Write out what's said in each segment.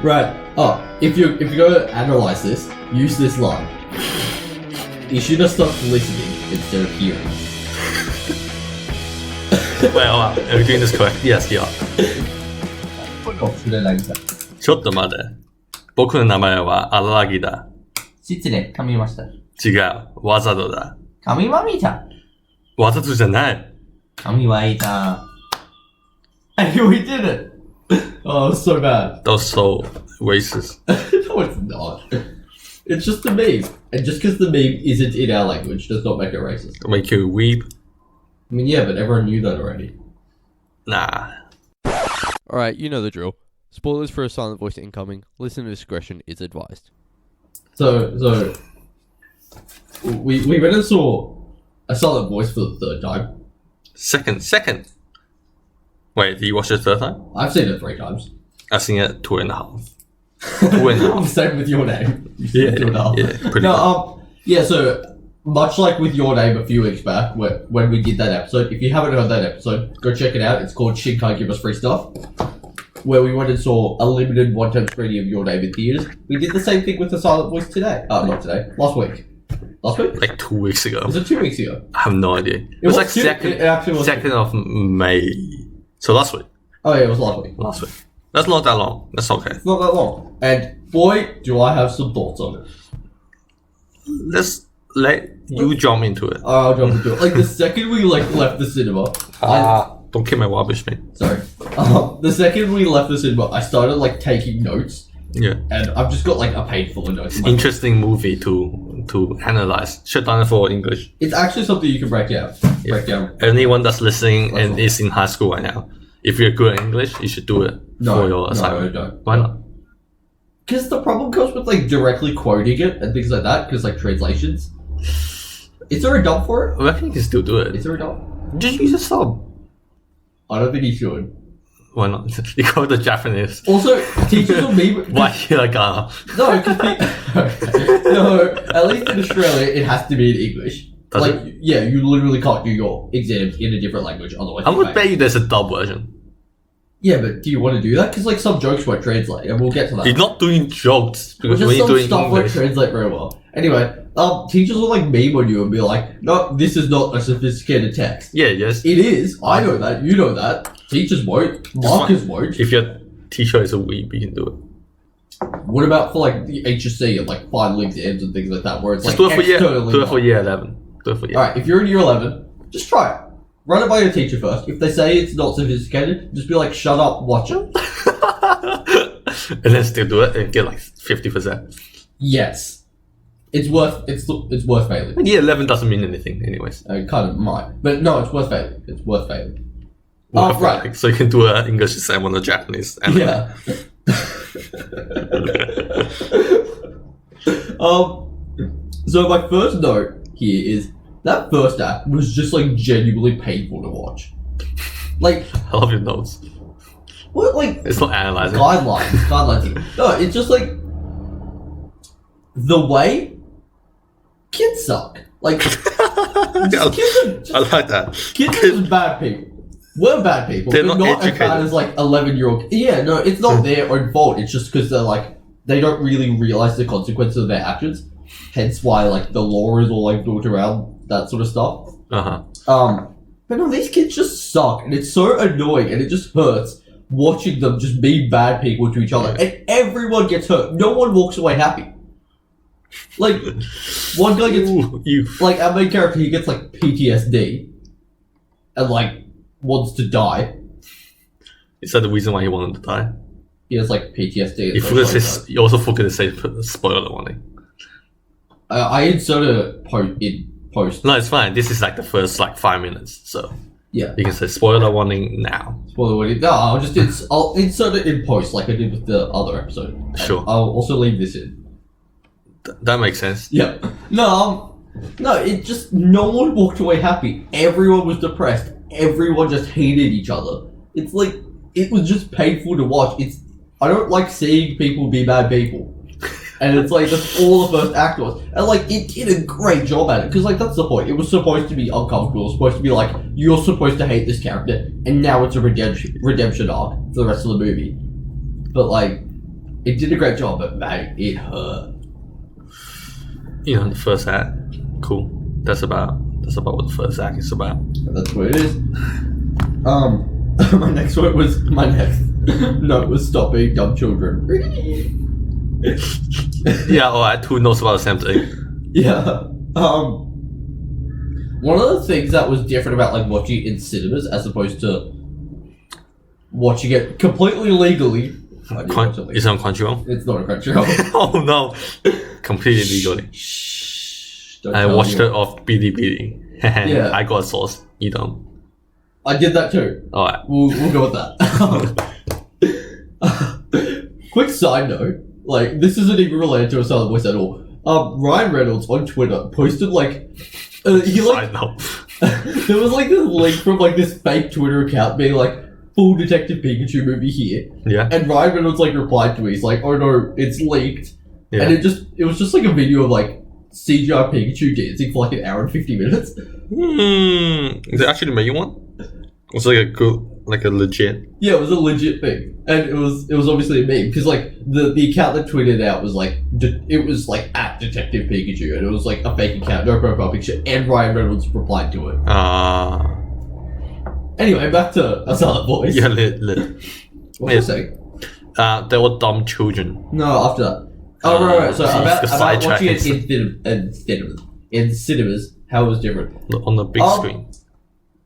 Right. Oh, if you go to analyze this, use this line. You should have stopped listening instead of hearing. Well, are we doing this correct? Yes, yeah. 失礼なりさ。ちょっと待て。僕の名前は荒木だ。失礼、噛みました。違う。わざとだ。噛みまみちゃん。わざとじゃない。噛みわいた。Hey, we did it! Oh, it's so bad. That was so racist. No, it's not. It's just a meme. And just because the meme isn't in our language does not make it racist. Make you weep? I mean, yeah, but everyone knew that already. Nah. Alright, you know the drill. Spoilers for a silent voice incoming. Listener discretion is advised. So we went and saw a silent voice for the third time. Second. Wait, did you watch it the third time? I've seen it 3 times. I've seen it 2.5. 2.5. Same with Your Name. Yeah, 2.5. yeah, pretty No, yeah, so much like with Your Name a few weeks back when we did that episode, if you haven't heard that episode, go check it out. It's called Shinkai Give Us Free Stuff, where we went and saw a limited one-time screening of Your Name in theaters. We did the same thing with the silent voice today. Not today. Last week. Last week? Like 2 weeks ago. Was it 2 weeks ago? I have no idea. It was like two- it actually was 2nd of May. So last week. Oh yeah, it was last week. Last week. That's not that long. That's okay. It's not that long. And boy, do I have some thoughts on it. Let's let you jump into it. I'll jump into it. Like the second we left the cinema, Don't kill my rubbish, man. sorry. The second we left the cinema, I started like taking notes, Yeah. and I've just got like a page full of notes. Interesting movie to analyze. Shut down for English. It's actually something you can break down. Break down. Anyone that's listening and all. is in high school right now, if you're good at English, you should do it for your assignment. No. Why not? Because the problem comes with like directly quoting it and things like that. Because like translations, is there a dub for it? I reckon you can still do Is it. there a dub? Just use a sub. I don't think you should. Why not? You go the Japanese. Also, teachers will be Why you like no, no. At least in Australia, it has to be in English. Does like, it? yeah, you literally can't do your exams in a different language, otherwise. I you would fail. bet you there's a dub version. Yeah, but do you want to do that? Because like some jokes won't translate, and we'll get to that. You're not doing jokes because Just when you're some doing stuff won't English, translate very well. Anyway, teachers will like meme on you and be like, "No, this is not a sophisticated text." yeah, yes. It is. I know that. You know that. Teachers won't. Markers won't. If your teacher is a weeb, you can do it. What about for like the HSC and like final exams and things like that, where it's Just like do it for year. externally Do it for marked? year 11. Do it for year. All right, if you're in year 11, just try it. Run it by your teacher first. If they say it's not sophisticated, just be like, "Shut up, watch it." And then still do it and get like 50%. Yes, it's worth failing. And year 11 doesn't mean anything, anyways. It kind of might, but no, it's worth failing. It's worth failing. Well, Right. So you can do an English exam on the Japanese. And Yeah. So my first note here is that first act was just like genuinely painful to watch. Like, I love your notes. what, like It's not analyzing. guidelines. No, it's just like the way kids suck. Like, kids are I like that. kids are just bad people. We're bad people. They're but not not as educated. bad as like 11-year-old. Yeah, no, it's not their own fault. It's just because they're like they don't really realize the consequences of their actions. Hence why like the law is all like built around that sort of stuff. Uh-huh. But no, these kids just suck, and it's so annoying, and it just hurts watching them just be bad people to each other, and everyone gets hurt. No one walks away happy. Like one guy gets Ooh, you. like our main character, he gets like PTSD, and like wants to die. Is that the reason why you wanted to die? He has like PTSD. You forgot to say, you also forgot to say spoiler warning. I inserted in post. No, it's fine. This is like the first like 5 minutes, so Yeah. you can say spoiler warning now. Spoiler warning. No, I'll insert it in post like I did with the other episode. And Sure. I'll also leave this in. That makes sense. Yeah. No, it just no one walked away happy. Everyone was depressed. Everyone just hated each other. It's like it was just painful to watch. I don't like seeing people be bad people. And it's like that's all the first act was. And like it did a great job at it. Because like that's the point. It was supposed to be uncomfortable. It was supposed to be like you're supposed to hate this character and now it's a redemption arc for the rest of the movie. But like It did a great job, but man, it hurt. You know, the first act, cool. That's about what the first act is about. That's what it is. My next note was stop being dumb children. Yeah, alright, who knows about the same thing? Yeah. One of the things that was different about like watching it in cinemas as opposed to watching it completely legally. Is it on Crunchyroll? It's not a Crunchyroll. Oh no, completely legally. I watched it off Bilibili. Yeah. I got sauce. You don't. I did that too. Alright. We'll go with that. Quick side note, like this isn't even related to A Silent Voice at all. Ryan Reynolds on Twitter posted like I know. there was like this link from like this fake Twitter account being like full Detective Pikachu movie here. Yeah. And Ryan Reynolds like replied to it. He's like, oh no, it's leaked. Yeah. And it was just like a video of like CGI Pikachu dancing for like an hour and 50 minutes. Is it actually making one? Was it like a legit? Yeah, it was a legit thing, and it was obviously a meme because like the account that tweeted out was like it was like at Detective Pikachu, and it was like a fake account, no profile picture, and Ryan Reynolds replied to it. Anyway, back to A Silent Voice. Yeah, lit. What was I saying? They were dumb children. No, after that. Oh right. So about watching it in cinemas, how it was different On the big screen.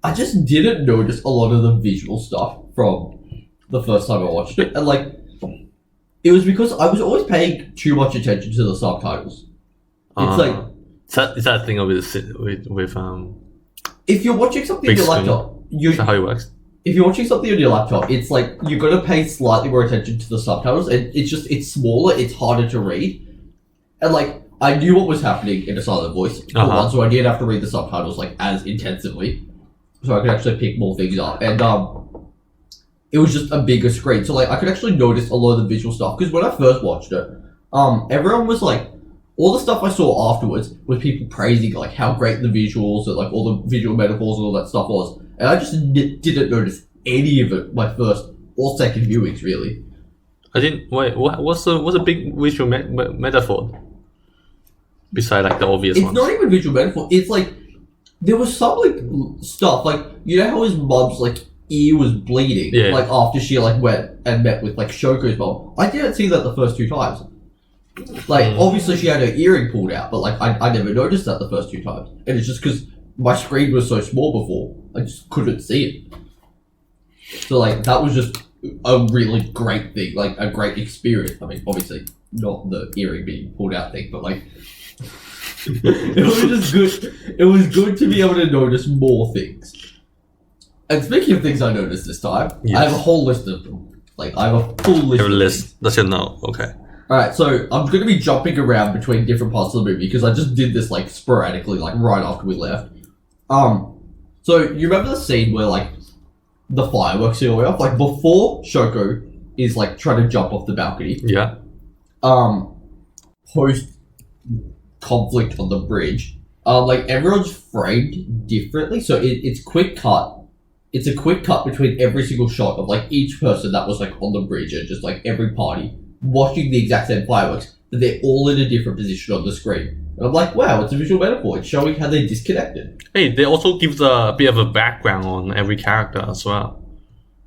I just didn't notice a lot of the visual stuff from the first time I watched it, and like it was because I was always paying too much attention to the subtitles. It's like is that a thing with if you're watching something on big your screen? laptop, Is that how it works? if you're watching something on your laptop, it's like you're gonna pay slightly more attention to the subtitles, and it's smaller, it's harder to read, and like I knew what was happening in A Silent Voice for one, so I didn't have to read the subtitles like as intensively. So I could actually pick more things up, and it was just a bigger screen, so like I could actually notice a lot of the visual stuff. Because when I first watched it, everyone was like, all the stuff I saw afterwards was people praising like how great the visuals and like all the visual metaphors and all that stuff was, and I just didn't notice any of it my first or second viewings really. I didn't. Wait, what's a big visual metaphor? Besides like the obvious ones. It's not even visual metaphor. It's like there was some like stuff like you know how his mom's like ear was bleeding like after she like went and met with like Shoko's mom. I didn't see that the first two times. Like obviously she had her earring pulled out, but like I never noticed that the first two times, and it's just because my screen was so small before I just couldn't see it. So like that was just a really great thing, like a great experience. I mean, obviously not the earring being pulled out thing, but like. It was just good. It was good to be able to notice more things. And speaking of things I noticed this time, I have a whole list of them. Like I have a full list. Your list. That's your note. Okay. All right, so I'm going to be jumping around between different parts of the movie because I just did this like sporadically, like right after we left. So you remember the scene where like the fireworks go off, like before Shoko is like trying to jump off the balcony. Yeah. Post conflict on the bridge, like everyone's framed differently, so it's quick cut. It's a quick cut between every single shot of like each person that was like on the bridge and just like every party watching the exact same fireworks, but they're all in a different position on the screen. And I'm like, wow, it's a visual metaphor. It's showing how they're disconnected. Hey, they also give a bit of a background on every character as well.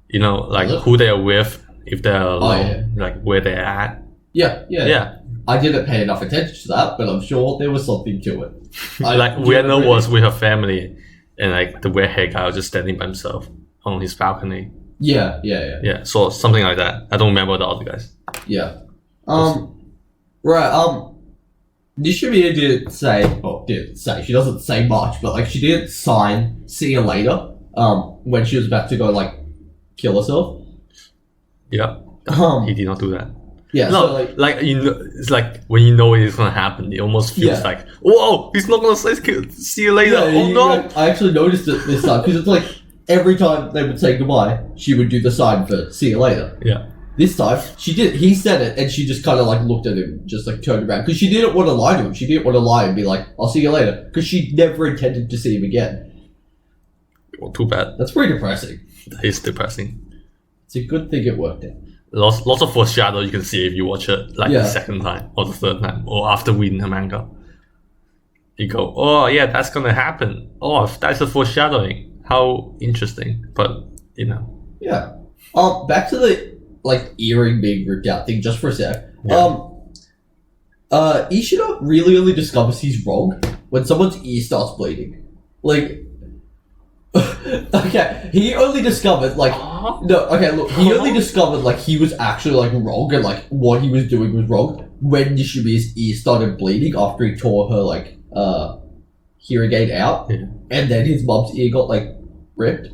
You know, like who they're with, if they're alone, like where they're at. Yeah. I didn't pay enough attention to that, but I'm sure there was something to it. Like Ueno was with her family, and like the red-haired guy was just standing by himself on his balcony. Yeah. So something like that. I don't remember the other guys. Yeah. Right. Nishimiya didn't say. She doesn't say much, but like she didn't sign "See you later" when she was about to go like kill herself. Yeah. He did not do that. Yeah, no, so like you know, it's like when you know it's gonna happen, it almost feels like, whoa, he's not gonna say "see you later." I actually noticed it this time because it's like every time they would say goodbye, she would do the sign for "see you later." Yeah. This time she did. He said it, and she just kind of like looked at him, just like turned around because she didn't want to lie to him. She didn't want to lie and be like, "I'll see you later," because she never intended to see him again. Well, too bad. That's pretty depressing. That is depressing. It's a good thing it worked out. lots of foreshadow you can see if you watch it like Yeah. the second time or the third time or after reading the manga. You go, oh yeah, that's gonna happen. Oh, that's a foreshadowing. How interesting. But you know, Yeah. Back to the like earring being ripped out thing just for a sec. Yeah. Ishida really only discovers he's wrong when someone's ear starts bleeding. Like, okay, he only discovered like no. Okay, look, he only discovered like he was actually like wrong and like what he was doing was wrong when Nishimiya's ear started bleeding after he tore her like hearing aid out, Yeah. and then his mom's ear got like ripped.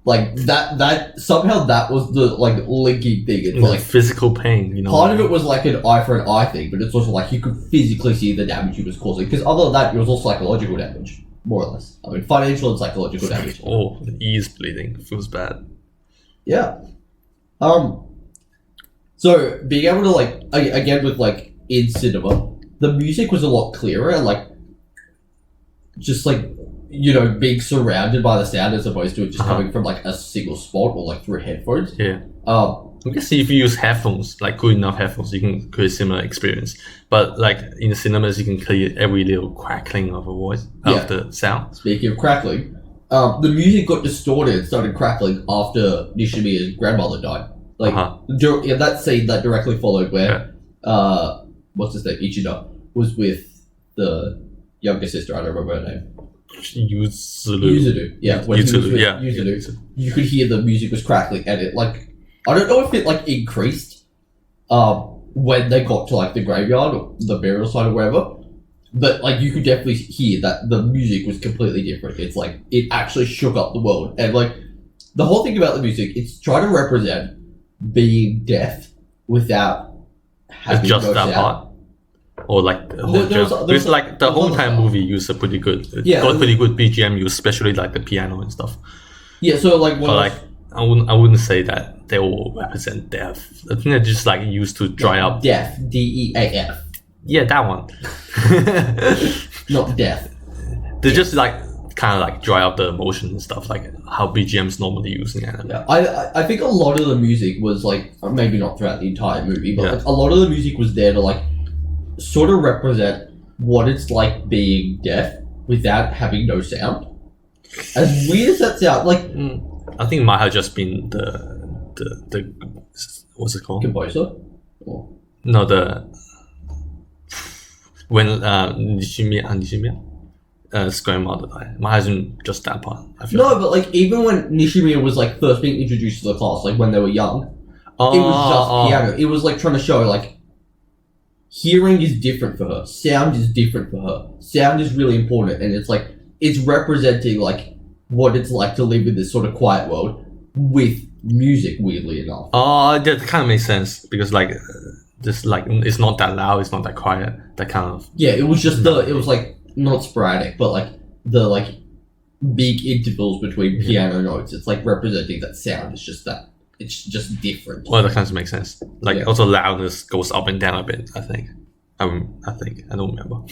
Like that somehow that was the like linking thing. It's like like physical pain, you know. part of it was like an eye for an eye thing, but it's also like you could physically see the damage he was causing. Because other than that, it was all psychological damage, more or less. I mean, financial and psychological damage. Oh, the ear's bleeding. Feels bad. Yeah. So being able to like again with like in cinema, the music was a lot clearer and like just like you know being surrounded by the sound as opposed to it just coming from like a single spot or like through headphones. Yeah. Um, I guess if you use headphones, like good enough headphones, you can create similar experience. But like in the cinemas, you can create every little crackling of a voice Yeah. of the sound. Speaking of crackling, the music got distorted and started crackling after Nishimiya's grandmother died. Like in that scene that directly followed where what's his name, Ichida, was with the younger sister, I don't remember her name. Yuzuru. Yeah, when he was with yeah. Yuzuru, you could hear the music was crackling and it like I don't know if it like increased when they got to like the graveyard or the burial site or wherever. But like you could definitely hear that the music was completely different. It's like it actually shook up the world. And like the whole thing about the music, it's trying to represent being deaf without having It's just no that sound. part. Or like the whole There's because like the other whole time stuff. movie used a pretty good Yeah, got pretty good BGM use, especially like the piano and stuff. Yeah, so like when But like I wouldn't say that they all represent death. I think they're just like used to dry up. deaf, DEAF, Yeah, that one. not death. They just like kind of like dry up the emotion and stuff, like how BGMs normally used in anime. Yeah, I think a lot of the music was like maybe not throughout the entire movie, but Yeah. like a lot of the music was there to like sort of represent what it's like being deaf without having no sound. As weird as that sounds, like I think it might have just been the what's it called? composer. Or, No, the when Nishimiya's grandmother died. Might have been just that part. I feel. no, but like even when Nishimiya was like first being introduced to the class, like when they were young, it was just piano. It was like trying to show like hearing is different for her, sound is different for her. Sound is really important, and it's like it's representing like what it's like to live in this sort of quiet world with music. Weirdly enough, Oh, that kind of makes sense because like just like it's not that loud, it's not that quiet. That kind of yeah, it was just it was like not sporadic, but like the like big intervals between piano notes. It's like representing that sound. It's just that it's just different. well, that kind of makes sense. Like Yeah. also loudness goes up and down a bit. I think. I don't remember.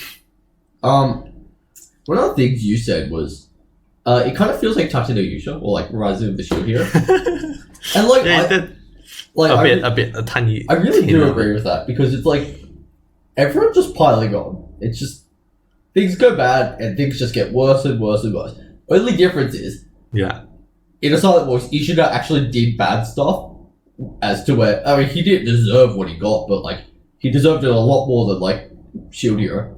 One of the things you said was, it kind of feels like Tate no Yusha or like Rising of the Shield Hero, and like Yeah, I, that, like a tiny. I really do tiny- agree with that because it's like everyone's just piling on. It's just things go bad and things just get worse and worse and worse. Only difference is Yeah. in A Silent Voice, Ishida actually did bad stuff. As to where I mean, he didn't deserve what he got, but like he deserved it a lot more than like Shield Hero.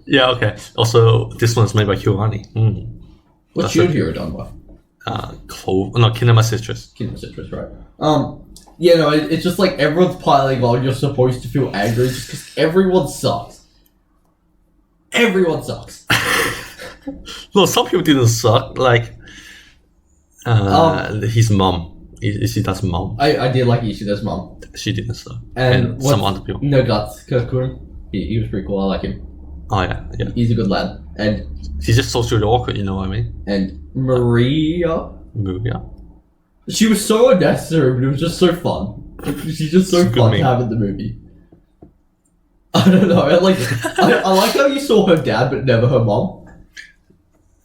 Yeah. Okay. Also, this one's made by Hirani. What's That's Shield okay. Hero done by? Kinema Citrus. Kingdom Citrus, right? Yeah, no, it's just like everyone's piling on. You're supposed to feel angry just because everyone sucks. Everyone sucks. No, some people didn't suck. Like, his mom. Ishida's mom. I did like Ishida's mom. She didn't suck. And some what's- other people. No guts, Kirkun. He was pretty cool. I like him. Oh yeah, yeah. He's a good lad. And He's just socially awkward. You know what I mean? Maria, Yeah. she was so unnecessary, but it was just so fun. She's just so It's a good fun to meme. have in the movie. I don't know. I like how you saw her dad, but never her mom.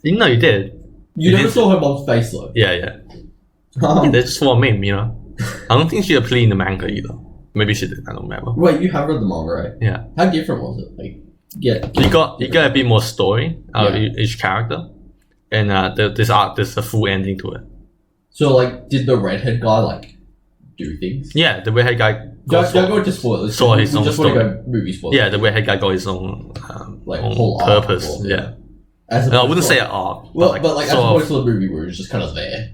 You know you did. You You never did. saw her mom's face though. Yeah, yeah. They just for a meme, you know. I don't think she appeared in the manga either. Maybe she did. I don't remember. Wait, you have read the manga, right? Yeah, How different was it? Like, yeah. you got a bit more story out of Yeah. each character, and there's a full ending to it. So, like, did the redhead guy, like, do things? Yeah, the redhead guy. Don't go into spoilers. Saw we his own just want to story. go movie spoilers. Yeah, the redhead guy got his own Like, own whole arc purpose. or- Yeah, As no, I opposed wouldn't to, say like- arc. Well, but like as sort opposed of, to the movie where it was just kind of there.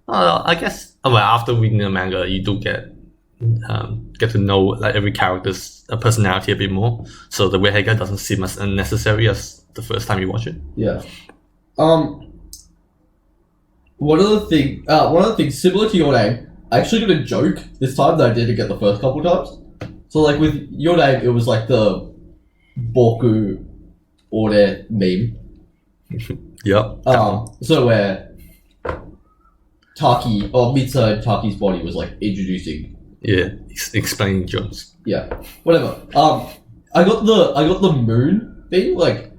I guess. Well, after reading the manga, you do get to know like every character's personality a bit more. So the redhead guy doesn't seem as unnecessary as the first time you watch it. Yeah. One of the things similar to Your Name, I actually got a joke this time that I didn't get the first couple times. So like with Your Name, it was like the Boku Ore meme. Yep. So where Taki or Mitsuha and Taki's body was like introducing. Yeah, explaining jokes. Yeah, whatever. I got the moon thing, like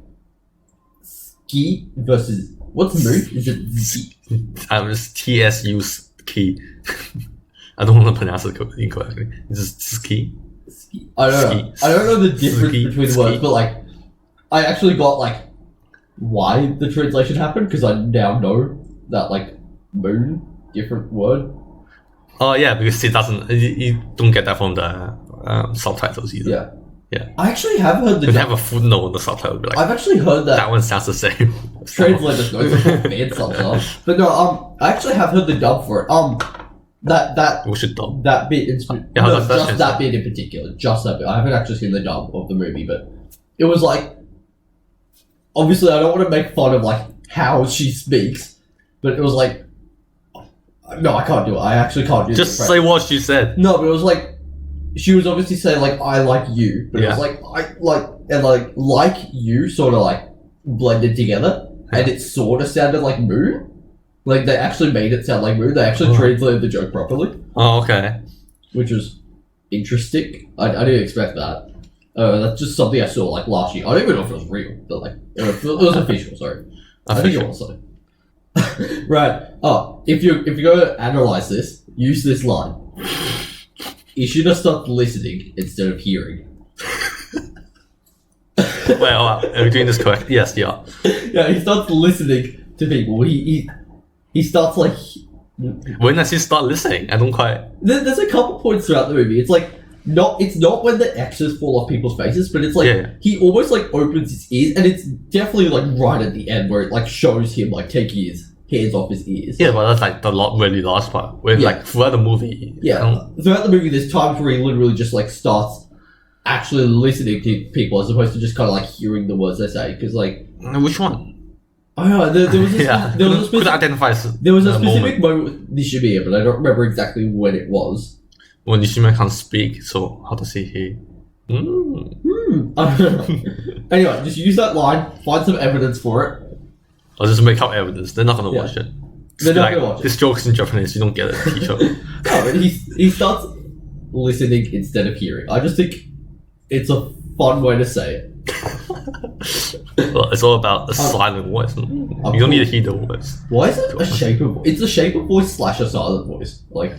ski versus what's moon? Is it ski? I was TSU's key. I don't want to pronounce it incorrectly. It's just ski. Ski. I don't know. Ski. I don't know the difference Ski. between the Ski. words, but like, I actually got like why the translation happened because I now know that like moon different word. Oh yeah, because it doesn't. You don't get that from the subtitles either. Yeah. Yeah. I actually have heard the. If you have a footnote in the subtitle, be like, I've actually heard that that one sounds the same. translators know it's like bad sometimes. But no, I actually have heard the dub for it. That We should dub. that bit in Yeah, no, that's just it. that bit in particular, just that bit. I haven't actually seen the dub of the movie, but it was like obviously I don't want to make fun of like how she speaks, but it was like no, I can't do it. I actually can't do it. Just say what she said. No, but it was like she was obviously saying like I like you, but it was Yeah. like I like you sort of like blended together, and it sort of sounded like moon. Like they actually made it sound like moon. They actually Oh. translated the joke properly, Oh, okay. which was interesting. I didn't expect that. That's just something I saw like last year. I don't even know if it was real, but like it was official. Sorry, I think it was. Sorry. Right. Oh, if you go to analyze this, use this line. You should have stopped listening instead of hearing. Well, are we doing this correct? Yes, yeah. Yeah, he starts listening to people. He starts like. When does he start listening? I don't quite. There's a couple points throughout the movie. It's like it's not when the X's fall off people's faces, but it's like Yeah. he almost like opens his ears, and it's definitely like right at the end where it like shows him like taking his hands off his ears. Yeah, but that's like the really last part. Where Yeah. like throughout the movie. I Yeah, don't- throughout the movie, there's times where he literally just like starts actually listening to people as opposed to just kind of like hearing the words they say. Because like, Which one? I don't know, there was a, Yeah. there was a Could specific, identify. there was a the specific moment moment with Nishimiya, but I don't remember exactly when it was. when Nishima can't speak. So how does he hear? I don't know. Anyway, just use that line, find some evidence for it. Or just make up evidence. They're not gonna Yeah. watch it. They're Be not gonna watch it. This joke's in Japanese. You don't get it, teacher. No, but he starts listening instead of hearing. I just think it's a fun way to say it. Well, it's all about a silent voice. You don't need to hear the voice. Why is it a shape of? It's a shape of voice / a silent voice. Like,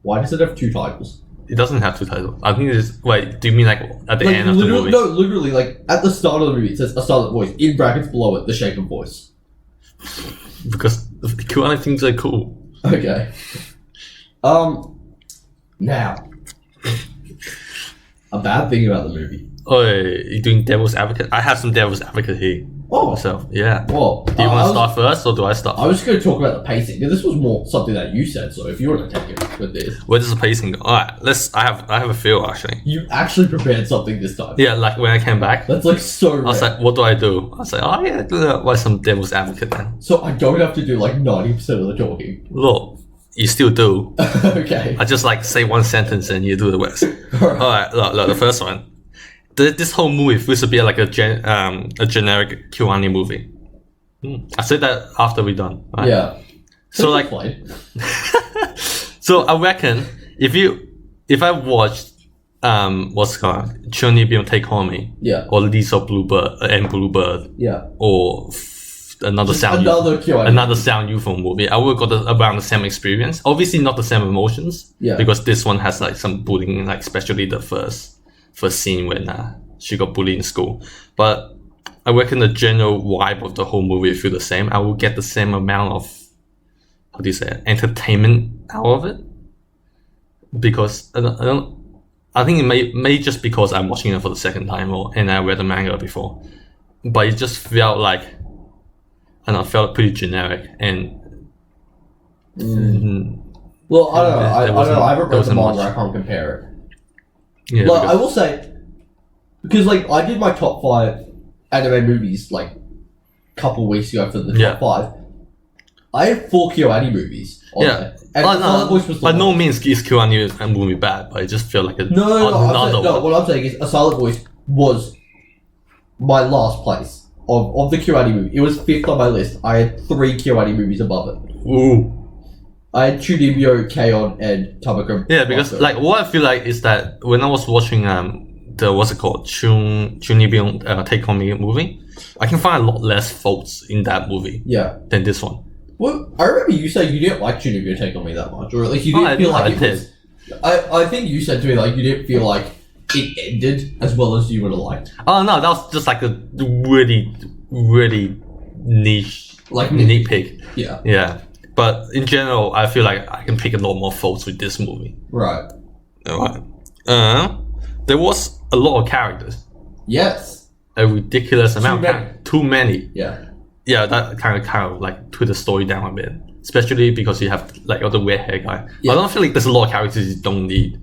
why does it have two titles? It doesn't have two titles. I think it's wait. Do you mean like at the Like end of the literally, movie? no, literally, like at the start of the movie, it says a silent voice. In brackets below it, the shape of voice. Because Kiwani things are cool. Okay. Now, a bad thing about the movie. Oh, you're doing devil's advocate. I have some devil's advocate here Oh, myself. Yeah. well, Do you want to start first, or do I start? I was going to talk about the pacing. This was more something that you said. So if you want to take it with this, Where does the pacing go? All right. I have a feel actually. you actually prepared something this time. Yeah, like when I came back, That's like so I was rare. like, what do? I was like, oh yeah, why some devil's advocate then? So I don't have to do like 90% of the talking. Look, you still do. Okay. I just like say one sentence and you do the rest. Alright. All right, look, the first one. This whole movie feels a bit like a generic Kiwani movie. I said that after we're done. Right? Yeah. So like, Fine. so I reckon if I watched what's it called Chunibyo Take On Me Yeah. or Lisa Bluebird and Bluebird Yeah. or another Just sound. another KyoAni. Another sound UFO movie. I would have got around the same experience. Obviously, not the same emotions. Yeah. Because this one has like some bullying, like especially the first scene when she got bullied in school. But I reckon the general vibe of the whole movie will feel the same. I will get the same amount of, how do you say it, entertainment out of it. Because I think it may just because I'm watching it for the second time and I read the manga before. But it just felt like, I don't know, felt pretty generic and Well, I don't know. I don't know. I haven't read the wasn't manga. much. I can't compare it. yeah, Like, I because- will say, because like I did my top 5 anime movies like a couple weeks ago for the top Yeah. 5. I had 4 KyoAni movies. On Yeah. there. And Oh, Silent Voice was the by no one. means is KyoAni a movie bad, but it just felt like No. I'm another saying, no, one. what I'm saying is, A Silent Voice was my last place of the KyoAni movie. It was 5th on my list. I had 3 KyoAni movies above it. Ooh. I had Chunibyo, K-On, and Tamako. Yeah, because Mako. like what I feel like is that when I was watching the what's it called Chunibyo Take On Me movie, I can find a lot less faults in that movie Yeah. than this one. Well, I remember you saying you didn't like Chunibyo Take On Me that much, or like you didn't I feel did, like I it did. was. I think you said to me like you didn't feel like it ended as well as you would have liked. Oh no, that was just like a really niche Like nitpick. Yeah. Yeah, but in general, I feel like I can pick a lot more faults with this movie. Right. Alright. There was a lot of characters, Yes. a ridiculous amount. many. Too many. Yeah. Yeah, that kind of like put the story down a bit, especially because you have like other weird hair guy. Yeah. I don't feel like there's a lot of characters you don't need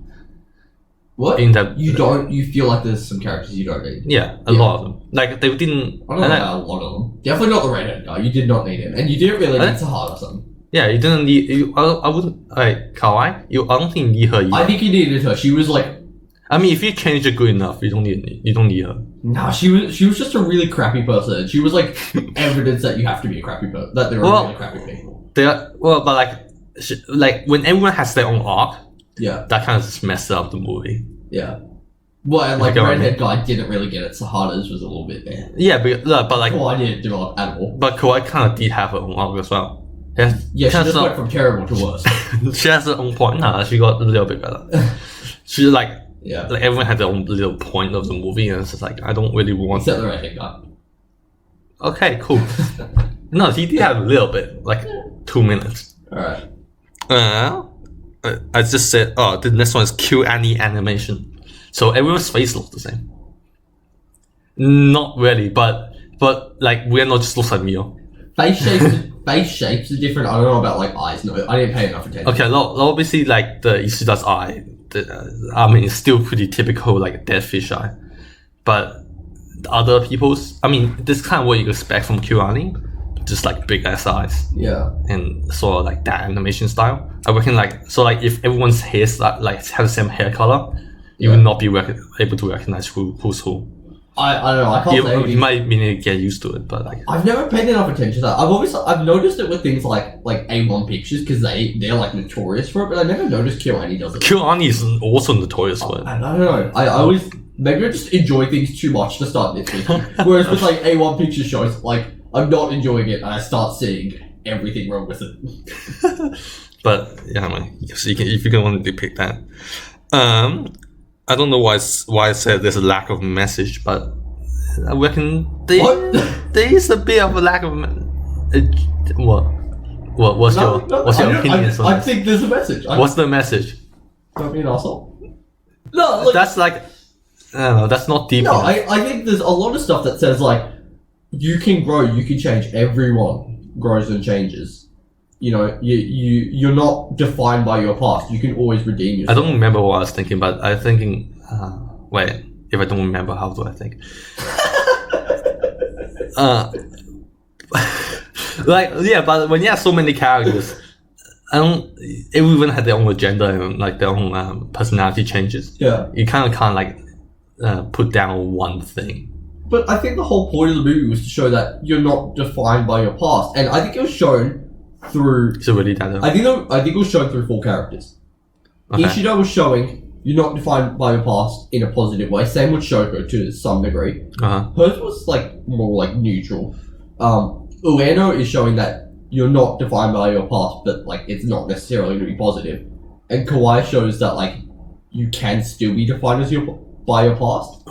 What? in that. You don't. You feel like there's some characters you don't need. Yeah, a lot of them. Like they didn't. I don't know about a lot of them. Definitely not the redhead guy. You did not need him, and you didn't really need Sahara son. Yeah, you didn't need. I wouldn't like Kawaii. I don't think you need her. Either. I think you needed her. She was like, I mean, if you change it good enough, you don't need her. nah. She was just a really crappy person. She was like evidence that you have to be a crappy person. That there are Well- really crappy people. But like when everyone has their own arc, Yeah. that kind of just messes up the movie. Yeah. Well, and like Like, redhead guy didn't really get it. Sahara's was a little bit there. Yeah, but like, Well, I didn't develop at all. but Kawaii kind of did have her own arc as well. Yeah, she kinda just not- went from terrible to worse. she has her own point. Nah, she got a little bit better. She like Yeah. everyone had their own little point of the movie, and it's just like I don't really want. Except the redhead guy. Okay, cool. No, he did have a little bit, like 2 minutes. Alright. I just said, oh, the next one is KyoAni animation. So everyone's face looks the same. Not really, but like Ueno just looks like Mio. Face shapes are different. I don't know about like eyes. No, I didn't pay enough attention. Okay, obviously like the Isuda's eye, I mean it's still pretty typical like a dead fish eye, but the other people's, I mean this is kind of what you expect from KyoAni, just like big ass eyes Yeah. and sort of like that animation style. I reckon like so like if everyone's hair like has the same hair color, you Yeah. will not be able to recognize who's who. I don't know. I can't say You anything. might need to get used to it, but like I've never paid enough attention to that. I've noticed it with things like A1 Pictures because they're like notorious for it, but I never noticed KyoAni does it. KyoAni is also notorious for it. I don't know. I always maybe I just enjoy things too much to start nitpicking. Whereas with like A1 Picture shows, like I'm not enjoying it and I start seeing everything wrong with it. But yeah, I mean, so you can if you can want to depict that. I don't know why I said there's a lack of message, but I reckon What? there is a bit of a lack of. What? What's your opinion on I this? think there's a message. What's the message? Don't be an asshole. No, like, That's like, I don't know. That's not deep no. enough. I think there's a lot of stuff that says like you can grow, you can change. Everyone grows and changes. You know, you're not defined by your past. You can always redeem I yourself. don't remember what I was thinking, but I'm thinking. Wait, if I don't remember, how do I think? Like yeah, but when you have so many characters, everyone had their own agenda and like their own personality changes. Yeah, You kind of can't like put down one thing. but I think the whole point of the movie was to show that you're not defined by your past, and I think it was shown through. Is it really that? I think it was shown through 4 characters. Okay. Ishida was showing you're not defined by your past in a positive way. Same with Shoko to some degree. Uh-huh. Hers was like more like neutral. Ueno is showing that you're not defined by your past, but like it's not necessarily going to be positive. And Kawhi shows that like you can still be defined as by your past.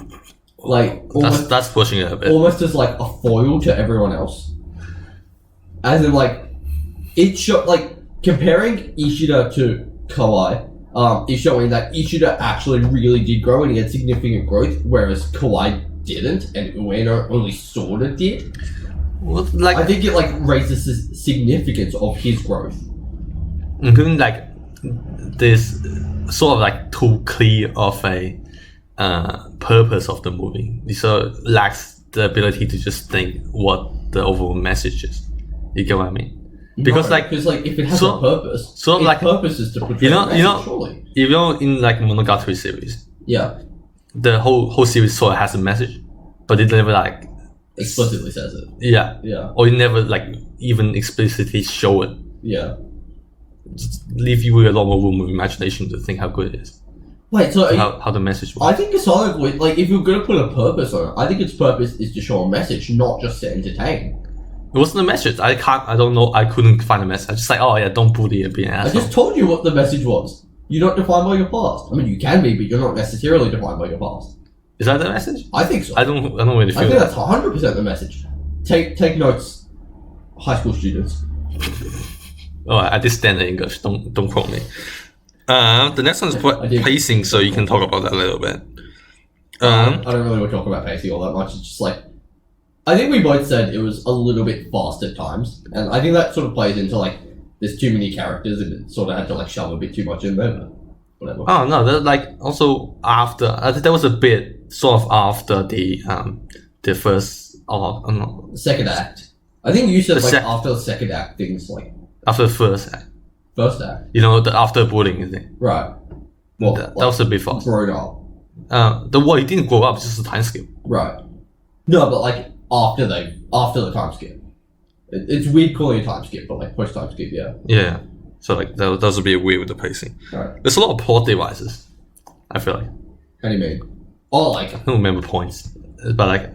Like that's pushing it a bit. almost as like a foil to everyone else. As in like it like comparing Ishida to Kawhi is showing that Ishida actually really did grow and he had significant growth, whereas Kawhi didn't, and Ueno only sort of did. Well, like I think it like raises the significance of his growth. including like this sort of like too clear of a purpose of the movie. It sort of lacks the ability to just think what the overall message is. You get what I mean? Because like if it has so- a purpose, so its like- purpose is to portray you know- a message, you know- surely. in like Monogatari series, Yeah, the whole series sort of has a message, but it never like explicitly says it. yeah, Yeah, or it never like even explicitly show it. yeah. Leave you with a lot more room of imagination to think how good it is, Wait, so how the message I works. think a solid voice, like if you're gonna put a purpose on it, I think its purpose is to show a message, not just to entertain. It wasn't a message. I don't know. I couldn't find a message. Just like, oh yeah, don't bully and be an I asshole. just told you what the message was. You're not defined by your past. I mean, you can be, but you're not necessarily defined by your past. Is that the message? I think so. I don't really I feel think that. that's 100% the message. Take notes, high school students. Oh, I did stand in English. Don't quote me. The next one I is did. pacing, so you can talk about that a little bit. I don't really want to talk about pacing all that much. It's just like, I think we both said it was a little bit fast at times, and I think that sort of plays into like there's too many characters and it sort of had to like shove a bit too much in there. But whatever. Oh no, that like also after. I think that was a bit sort of after the first. Oh no, Second act. I think you said The like sec- after the second act things like after the first act. first act, You know, the after bullying thing. right? Well, That was a bit fast. grown up, He didn't grow up. It's just a time skip. right? No, but like after the time skip, it's weird calling it a time skip, but like post time skip, yeah. Yeah. So like that was a bit weird with the pacing. Right. There's a lot of plot devices. I feel like. How do you mean? Oh, like I don't remember points, but like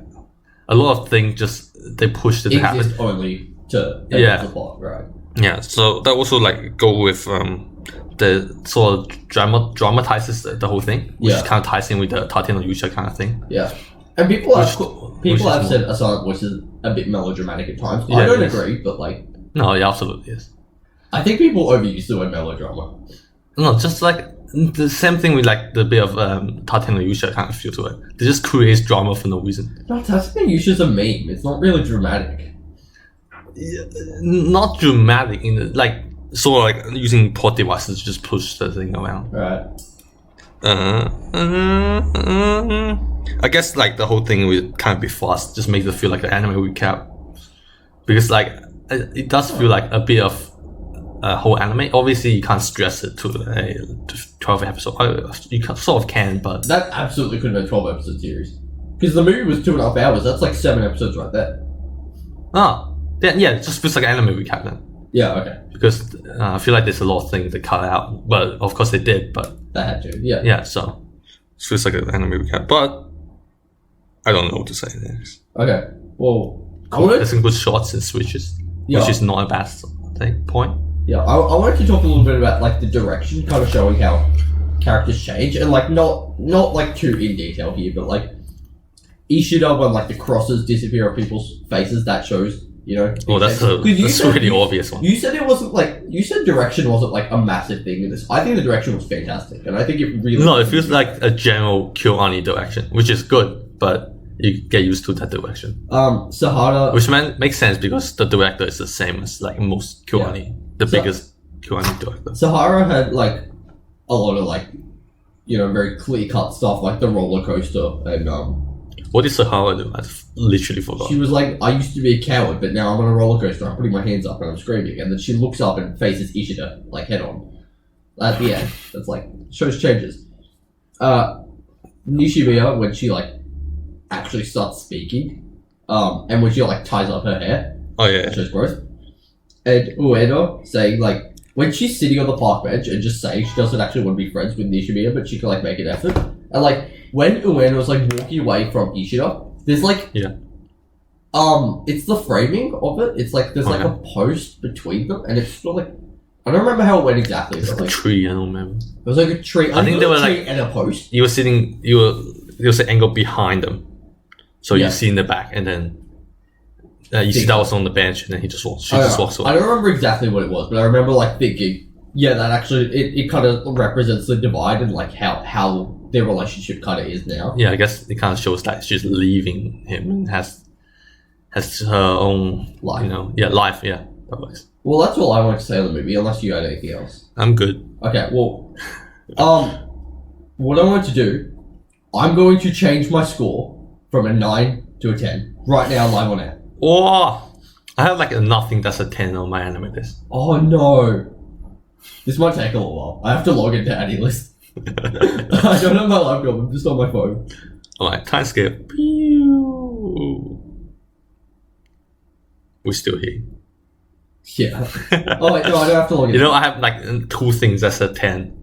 a lot of things just they pushed it to happen. exist only to Yeah. the plot, right? Yeah, so that also like go with the sort of dramatizes the whole thing, which Yeah. kind of ties in with the Tatiana Yusha kind of thing. Yeah, and people have which is said a silent voice is a bit melodramatic at times. Yeah, I don't it is. agree, but like No, it absolutely is. I think people overuse the word melodrama. No, just like the same thing with like the bit of Tatiana Yusha kind of feel to it. They just creates drama for no reason. No, that's the Yusha's a meme. It's not really dramatic. Not dramatic in the, like sort of like using plot devices to just push the thing around. Right. I guess like the whole thing would kind of be fast, just makes it feel like an anime recap, because like it does feel like a bit of a whole anime. Obviously, you can't stress it to a 12 episode. You sort of can, but That absolutely could have been a 12 episode series. Because the movie was 2.5 hours. That's like 7 episodes right there. then yeah, it just feels like an anime recap then. Yeah, okay. Because I feel like there's a lot of things they cut out, but of course they did. But That had to. Yeah. yeah, so it feels like an anime recap. But I don't know what to say next. Okay. Well, I wanted, There's some good shots and switches, Yeah. which is not a bad point. yeah, I wanted to talk a little bit about like the direction, kind of showing how characters change, and like not like too in detail here, but like Ishida when like the crosses disappear off people's faces, that shows, you know. Oh, that's a 'Cause you said- really obvious one. You said it wasn't like you said direction wasn't like a massive thing in this. I think the direction was fantastic, and I think it really. No, it feels like a general Kyoani direction, which is good, but you get used to that direction, Sahara. which makes sense because the director is the same as like most Kyoani, the So- biggest Kyoani director. Sahara had like a lot of like, you know, very clear cut stuff like the roller coaster, and What did Sahara do? I literally forgot. she was like, I used to be a coward, but now I'm on a roller coaster. I'm putting my hands up and I'm screaming, and then she looks up and faces Ishida like head on. At the end, that's like shows changes. Nishimiya when she like actually starts speaking, and when she like ties up her hair, Oh yeah, shows growth. And Ueno saying like when she's sitting on the park bench and just saying she doesn't actually want to be friends with Nishimiya, but she can like make an effort. And like when Ueno's like walking away from Ishida, there's like Yeah. It's the framing of it. It's like there's like Okay. a post between them, and it's sort of like I don't remember how it went exactly. It's But like like a tree, I don't remember. it was like a tree. I think it they was were a tree and a post. You was an angle behind them. So Yeah. you see in the back, and then you see that was on the bench, and then he just walks. She I just don't walks know. I away. don't remember exactly what it was, but I remember like thinking, yeah, that actually it kind of represents the divide and like how their relationship kind of is now. Yeah, I guess it kind of shows that she's leaving him and has her own Life. life. Yeah, that works. Well, that's all I wanted to say on the movie, unless you had anything else. I'm good. Okay, well, what I want to do, I'm going to change my score from a 9 to a 10 right now, live on air. Oh, I have like a nothing that's a 10 on my anime list. Oh no, this might take a little while. I have to log into AnyList. I don't have my laptop. I'm just on my phone. Alright, time skip. Pew. We're still here. Yeah. Oh wait, no, I don't have to log in. I have like two things that's a 10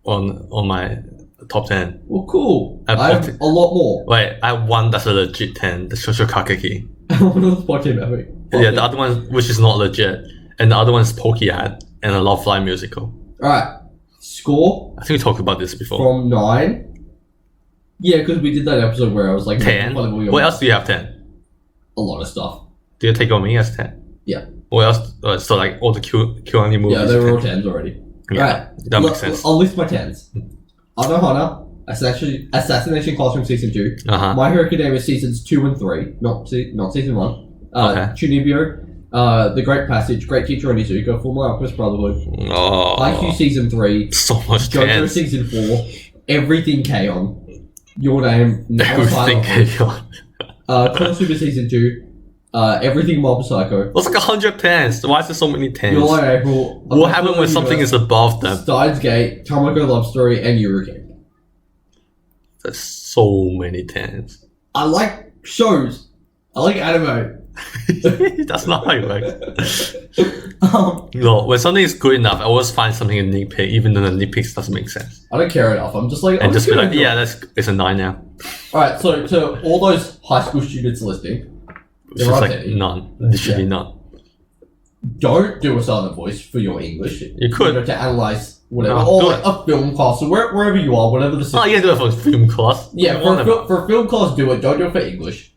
on my top 10. Well, cool. I I have bought it. a lot more. Wait, I have one that's a legit 10, the Shosho Kakeki. One of those Pokemon memory. Yeah, the other one which is not legit, and the other one is Pokead and a Love Live musical. Alright. Score I think we talked about this before. from 9. Yeah, because we did that episode where I was like 10. making fun of all your- What else do you have 10? A lot of stuff. Do you take on me as 10? Yeah. What else? So like all the Kyoani movies. Yeah, they were all 10. 10s already. Yeah, Right. that makes sense. I'll list my 10s. Anohana, Assassination Classroom Season 2. Uh-huh. My Hero Academia Seasons 2 and 3. Not Season 1. Okay. Chunibyo. The Great Passage. Great Teacher Onizuka. Full Metal Alchemist Brotherhood. Oh, IQ Season 3. so much JoJo 10. Season 4. Everything K-On! Your Name. Now Everything Silent K-On! Konosuba Season 2. Everything Mob Psycho. That's like 100 10s. Why is there so many 10s? Your Line April. What happened when something is above them? Steins Gate. Tamako Love Story. And Yurike. There's so many 10s. I like shows. I like anime. That's not how it works. I No, when something is good enough, I always find something to nitpick, even though the nitpicks doesn't make sense. don't care enough. I'm just like, And I'm just be gonna like, enjoy yeah, it. it's a 9 now. Alright, so to all those high school students listening, It's There just are like 10. none. Literally Yeah. none. don't do a silent voice for your English. You could. To analyze whatever, No, or do like it. a film class, or wherever you are, whatever the system. Oh, you can do it for film class. Yeah, Whatever. for film class, do it. Don't do it for English.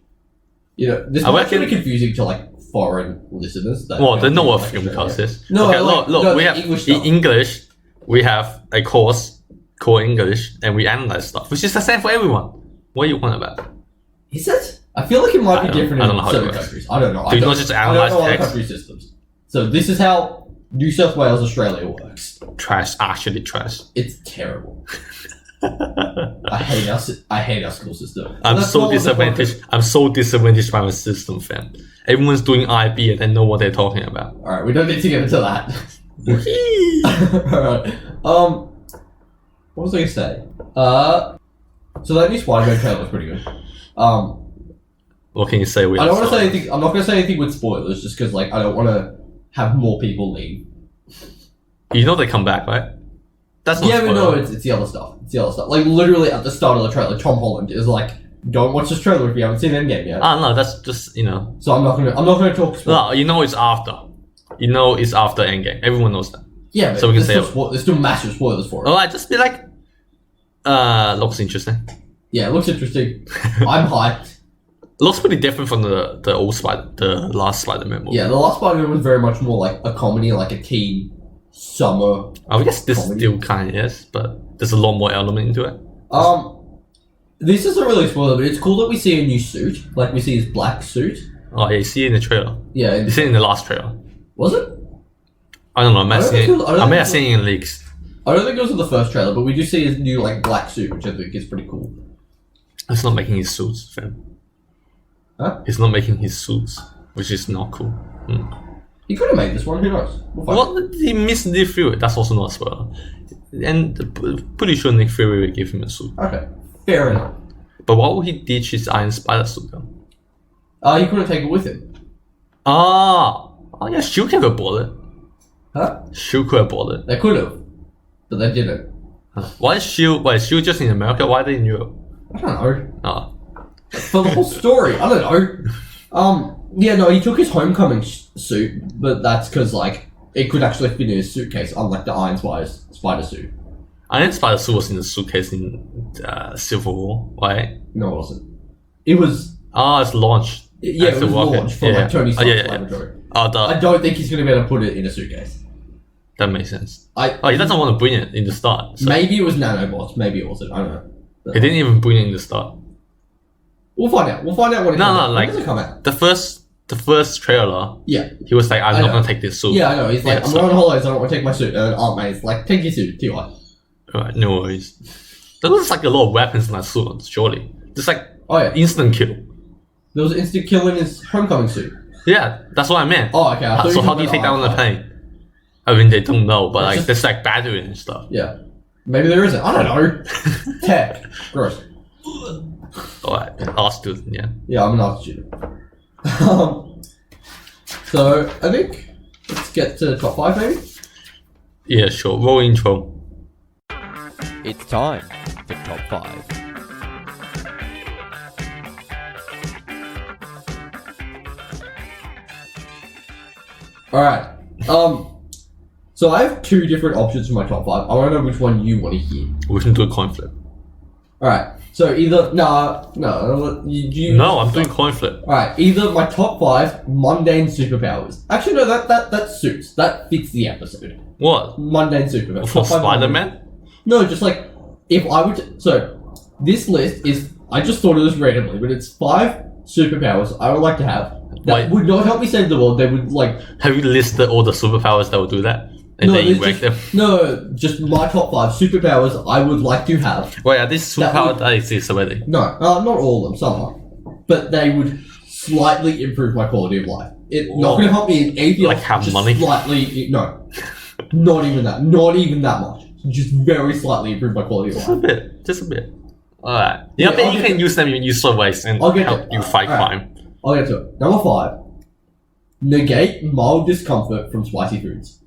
This I might be reckon- confusing to like foreign listeners. That Well, they know what like film Australia. class is. No, okay, like- look, no, we the have English in stuff. English, we have a course called English, and we analyze stuff, which is the same for everyone. What are you on about? Is it? I feel like it might I be don't- different I don't in know how it certain works. countries. I don't know. Do you I not don't- just I analyze don't know other text? country systems. So this is how New South Wales, Australia works. Trash, actually trash. It's terrible. I hate our school system. I'm That's so not what the disadvantaged. I'm so disadvantaged by my system, fam. Everyone's doing IB and they know what they're talking about. All right, we don't need to get into that. All right. What was I gonna say? So that new Spider-Man trailer was pretty good. What can you say? I don't want to say anything. I'm not gonna say anything with spoilers, just because like I don't want to have more people leave. You know they come back, right? That's not Yeah, but spoiler. no, it's the other stuff. It's the other stuff. Like literally at the start of the trailer, Tom Holland is like, "Don't watch this trailer if you haven't seen Endgame yet." Ah, no, that's just So I'm not gonna talk. Spoilers. No, you know it's after. You know it's after Endgame. Everyone knows that. Yeah, but So we can there's, say still there's still massive spoilers for it. Alright, just be like, looks interesting. Yeah, it looks interesting. I'm hyped. Looks pretty different from the last Spider-Man movie. Yeah, the last Spider-Man was very much more like a comedy, like a teen summer. I guess this Comedy. still kind of is, but there's a lot more element into it. This isn't really a spoiler, but it's cool that we see a new suit. Like we see his black suit. Oh yeah, you see it in the trailer. Yeah, You see it in the last trailer. was it? I don't know. I may I have don't seen think it. it was- I don't I may think have it seen it in leaks. I don't think it was in the first trailer, but we do see his new like black suit, which I think is pretty cool. It's not making his suits, fam. Huh? He's not making his suits, which is not cool. He could have made this one. Who knows? We'll find out. Well, he missed Nick Fury. That's also not a spoiler. And pretty sure Nick Fury will give him a suit. Okay, fair enough. But why would he ditch his Iron Spider suit though? He couldn't take it with him. Oh yeah, Shield could have bought it. Huh? Shield could have bought it. They could have, but they didn't. Why is Shield? Why is Shield just in America? Why are they in Europe? I don't know. Oh, For the whole story, I don't know. Yeah, no, he took his homecoming suit, but that's because like it could actually fit in his suitcase, unlike the Iron Spider suit. Iron Spider suit was in the suitcase in Civil War, right? No, it wasn't. It was. Oh, it's launched. Yeah, it was launched from like Tony Stark's laboratory. Oh, I don't think he's gonna be able to put it in a suitcase. that makes sense. He He doesn't want to bring it in the start. So maybe it was nanobots. Maybe it wasn't. I don't know. he didn't even bring it in the start. We'll find out. We'll find out when it comes out. like When does it come out? the first trailer. Yeah. He was like, I'm I not know. gonna take this suit. Yeah, I know. He's like, Yeah, I'm so- going on holidays. I don't want to take my suit. And Aunt May's like, take your suit, T.Y. Alright, no worries. There was like a lot of weapons in that suit, surely. Just like Oh yeah. instant kill. There was an instant kill in his homecoming suit. Yeah, that's what I meant. Oh, okay. I thought So you how were do you take that talking on the about plane? I mean, they don't know, but It's like just- there's like battery and stuff. Yeah. Maybe there isn't. I don't know. Tech. Gross. Alright, art student, yeah. Yeah, I'm an art student. So I think let's get to top 5 maybe. Yeah, sure. Roll intro. It's time for top 5. Alright. So I have 2 different options for my top 5. I want to know which one you want to hear. We can do a coin flip. Alright. So either no, you No, I'm doing coin flip. Alright, either my top 5 mundane superpowers. Actually no, that suits. That fits the episode. What? Mundane superpowers. For Top 5 mundane- Spider-Man? No, just like if I would. So this list is. I just thought of this randomly, but it's 5 superpowers I would like to have that Wait. would not help me save the world. They would like Have you listed all the superpowers that will do that? And then you there's rank them? just my top 5 superpowers I would like to have. Wait, are these That superpowers would- that exist already? No, not all of them. Some are, but they would slightly improve my quality of life. It not Whoa. going to help me in anything Like else. have just money? Slightly, no, not even that. Not even that much. Just very slightly improve my quality of Just a life. bit. Just a bit. Alright. Yeah, Yeah, but I'll you get can use them in useful ways and I'll get help to- you fight alright. crime. I'll get to it. Number 5. Negate mild discomfort from spicy foods.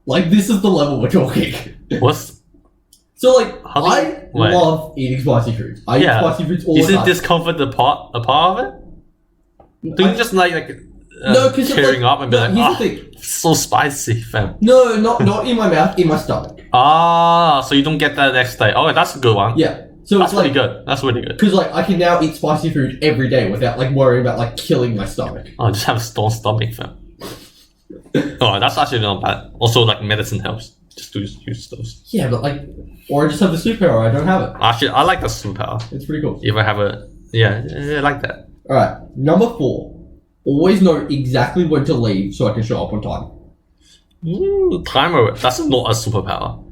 Like, this is the level we're talking. What's So, like, How do you- I wait. love eating spicy foods. I Yeah. eat spicy foods all the isn't time. discomfort a part of it? Do you I- just like No, because tearing up and be like, here's ah, the thing. so spicy, fam. No, not in my mouth, in my stomach. Ah, so you don't get that next day. Oh, that's a good one. Yeah. So That's it's like, really good. That's really good. because like I can now eat spicy food every day without like worrying about like killing my stomach. Oh, just have a stone stomach, fam. Oh, that's actually not bad. Also, like medicine helps. Just use those. Yeah, but like, or I just have the superpower. I don't have it. Actually, I like the superpower. It's pretty cool. If I have yeah, I like that. All right, number 4. Always know exactly when to leave so I can show up on time. Timer. That's not a superpower.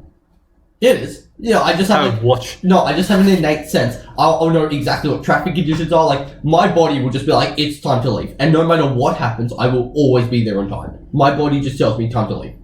It is. Yeah, I just have Have like, a watch. no, I just have an innate sense. I'll know exactly what traffic conditions are. Like, my body will just be like, it's time to leave. And no matter what happens, I will always be there on time. My body just tells me time to leave.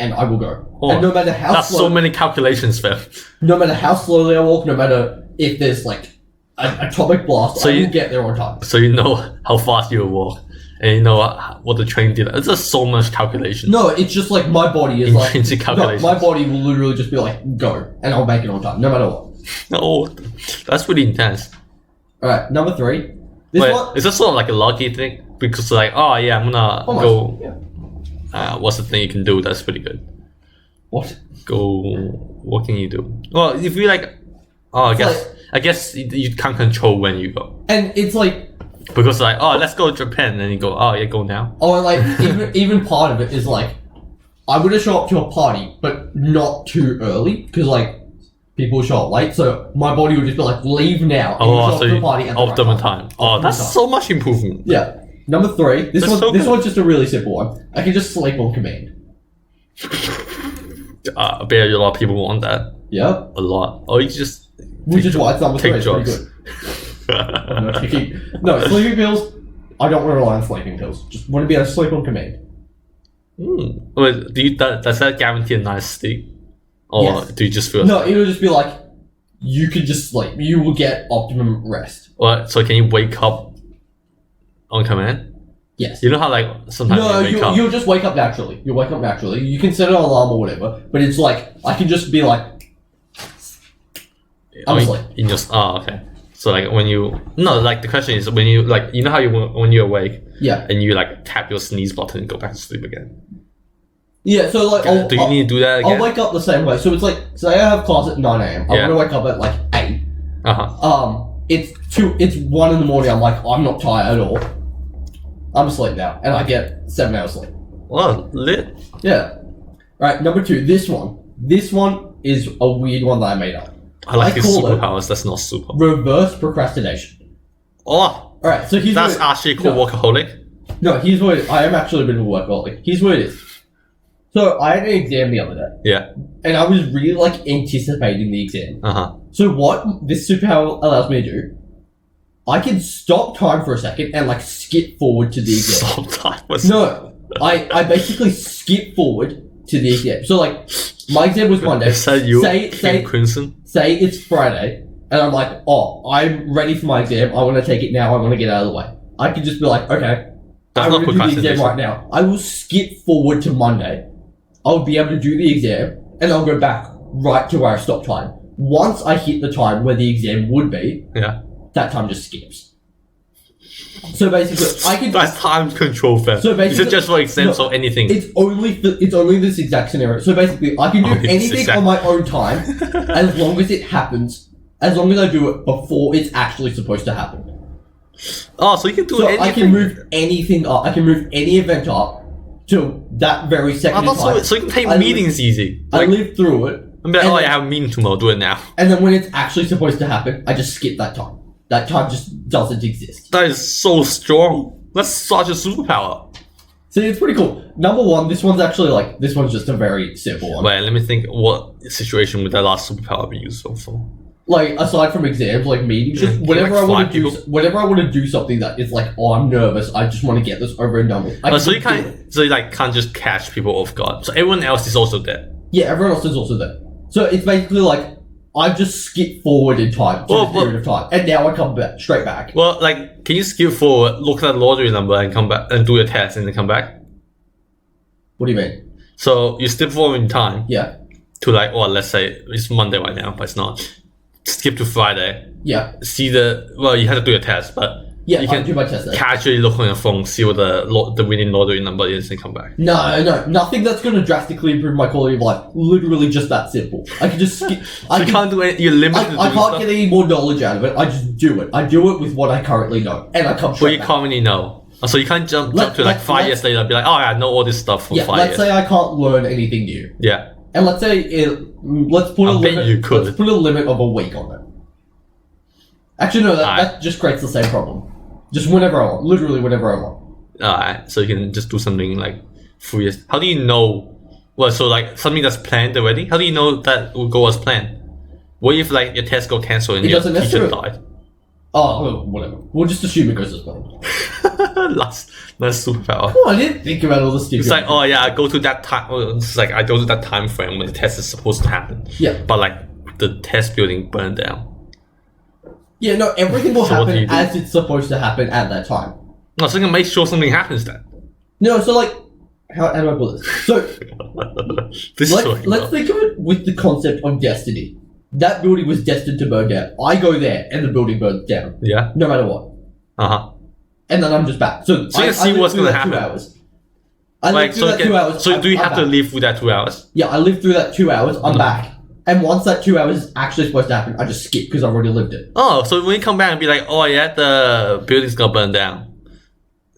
And I will go. Oh, and no matter how That's slow, so many calculations, fam. no matter how slowly I walk, no matter if there's like an atomic blast, So I you- will get there on time. So you know how fast you will walk, and you know what the train did. It's just so much calculation. No, it's just like my body is like, Intrinsic no, calculations. my body will literally just be like, go. And I'll make it on time, no matter what. No, that's really intense. Alright, number 3. This Wait, one. is this sort of like a lucky thing? Because like, oh yeah, I'm gonna Almost. go. Yeah. What's the thing you can do that's pretty good? What? Go. What can you do? Well, if you like, oh, It's I guess you can't control when you go And it's like, because like, oh, let's go to Japan, and then you go, oh yeah, go now. oh, and like, even part of it is like, I'm gonna show up to a party, but not too early, because like, people show up late, so my body will just be like, leave now, and Oh, show up so to the you party at the right optimum time. time. Oh, that's Optimum time. so much improvement. Yeah. Number 3. This That's one. so This good. one's just a really simple one. I can just sleep on command. I bet a lot of people want that. Yeah. A lot. Or you just Which is why it's number 3. take It's pretty drugs. good. I'm not taking. No, sleeping pills. I don't want to rely on sleeping pills. Just want to be able to sleep on command. Wait, does that guarantee a nice sleep? Or Yes. do you just feel No, it'll just be like, you can just sleep. You will get optimum rest. Or, so can you wake up on command? Yes. You know how like sometimes No, you wake up. you'll just wake up naturally. You'll wake up naturally. You can set an alarm or whatever, but it's like, I can just be like, I'm Oh, asleep. in your, oh, okay. So like the question is when you like how when you're awake Yeah. and you like tap your sneeze button and go back to sleep again. Yeah, so like Do you need to do that again? I'll wake up the same way. So it's like, say I have class at 9 a.m. I'm Yeah. gonna wake up at like 8. Uh-huh. It's 1 in the morning. I'm like, I'm not tired at all. I'm asleep now, and I get 7 hours sleep. Well, lit. Yeah. Right, number 2. This one. This one is a weird one that I made up. I like his call it superpowers. That's not super. reverse procrastination. Oh, Alright, so here's that's what actually called workaholic. No, here's what it is. I am actually a bit of a workaholic. Here's what it is. So I had an exam the other day, Yeah. and I was really like anticipating the exam. Uh-huh. So what this superpower allows me to do, I can stop time for a second and like skip forward to the exam. Stop time. No, I basically skip forward to the exam. So like, my exam was Monday. Is that you, Say King Crimson? say it's Friday, and I'm like, oh, I'm ready for my exam. I want to take it now. I want to get out of the way. I can just be like, okay, That's I'm not going to do the exam procrastination. right now. I will skip forward to Monday. I'll be able to do the exam, and I'll go back right to where I stopped time. Once I hit the time where the exam would be, Yeah. that time just skips. So basically, I can. That's time control fair. So basically- is it just for exams no, or anything? It's only this exact scenario. So basically, I can do Oh, it's anything exact- on my own time as long as it happens. As long as I do it before it's actually supposed to happen. Oh, so you can do So anything. I can move anything up. I can move any event up to that very I second in thought time. so you can take I meetings easy. I Like, live through it, I'm like, and oh, then- I have a meeting tomorrow. Do it now. and then when it's actually supposed to happen, I just skip that time. That time just doesn't exist. That is so strong. That's such a superpower. So it's pretty cool. Number 1, this one's just a very simple one. Wait, let me think. What situation would that last superpower be useful for? Like aside from exams, like meetings, just Yeah, whenever like I want five to do, people. whenever I want to do something that is like, oh, I'm nervous. I just want to get this over and done with. I Oh, can so you just do it. can't. So you like can't just catch people off guard. So everyone else is also dead. Yeah, everyone else is also there. So it's basically like I just skip forward in time to Well, this period of time, and now I come back straight back. Well, like, can you skip forward, look at the lottery number, and come back and do a test, and then come back? What do you mean? So you skip forward in time Yeah, to like, well, let's say it's Monday right now, but it's not. Skip to Friday. yeah, See you have to do a test, but yeah. you I can can do my test there. casually look on your phone, see what the winning lottery number is, and come back. No, nothing that's going to drastically improve my quality of life. Literally just that simple. I can just skip. So you can't do it. You're limited to I doing can't stuff. get any more knowledge out of it. I just do it. I do it with what I currently know, and I come But straight you back. can't really know. So you can't jump Let- to like let- 5 years later and be like, oh, I know all this stuff for Yeah, 5 let's years. say I can't learn anything new, Yeah. and let's say let's put a I bet limit. you could. Let's put a limit of a week on it. Actually, no, Alright. that just creates the same problem. Just whenever I want, literally whenever I want. Alright, so you can just do something like 3 years. How do you know? Well, so like something that's planned already. How do you know that will go as planned? What if like your test got cancelled and It your doesn't teacher necessarily- died? Oh, well, whatever. We'll just assume it goes as planned. That's superpower. Oh, I didn't think about all the stupid. It's like, oh yeah, I go to that time. It's like I go to that time frame when the test is supposed to happen. Yeah. But like the test building burned down. Yeah, no, everything will So what do happen you do? as it's supposed to happen at that time. No, so you can make sure something happens then. No, so like, how do I put this? So This is what let's think of it with the concept of destiny. That building was destined to burn down. I go there and the building burns down, Yeah. no matter what. Uh-huh. And then I'm just back. So, So you I see lived what's through gonna that 2 happen. hours. I Like lived through that 2 hours. So do you I'm have to back. live with that 2 hours? Yeah, I lived through that 2 hours. I'm Mhm. back. And once that 2 hours is actually supposed to happen, I just skip because I've already lived it. Oh, so when you come back and be like, oh yeah, the building's gonna burn down.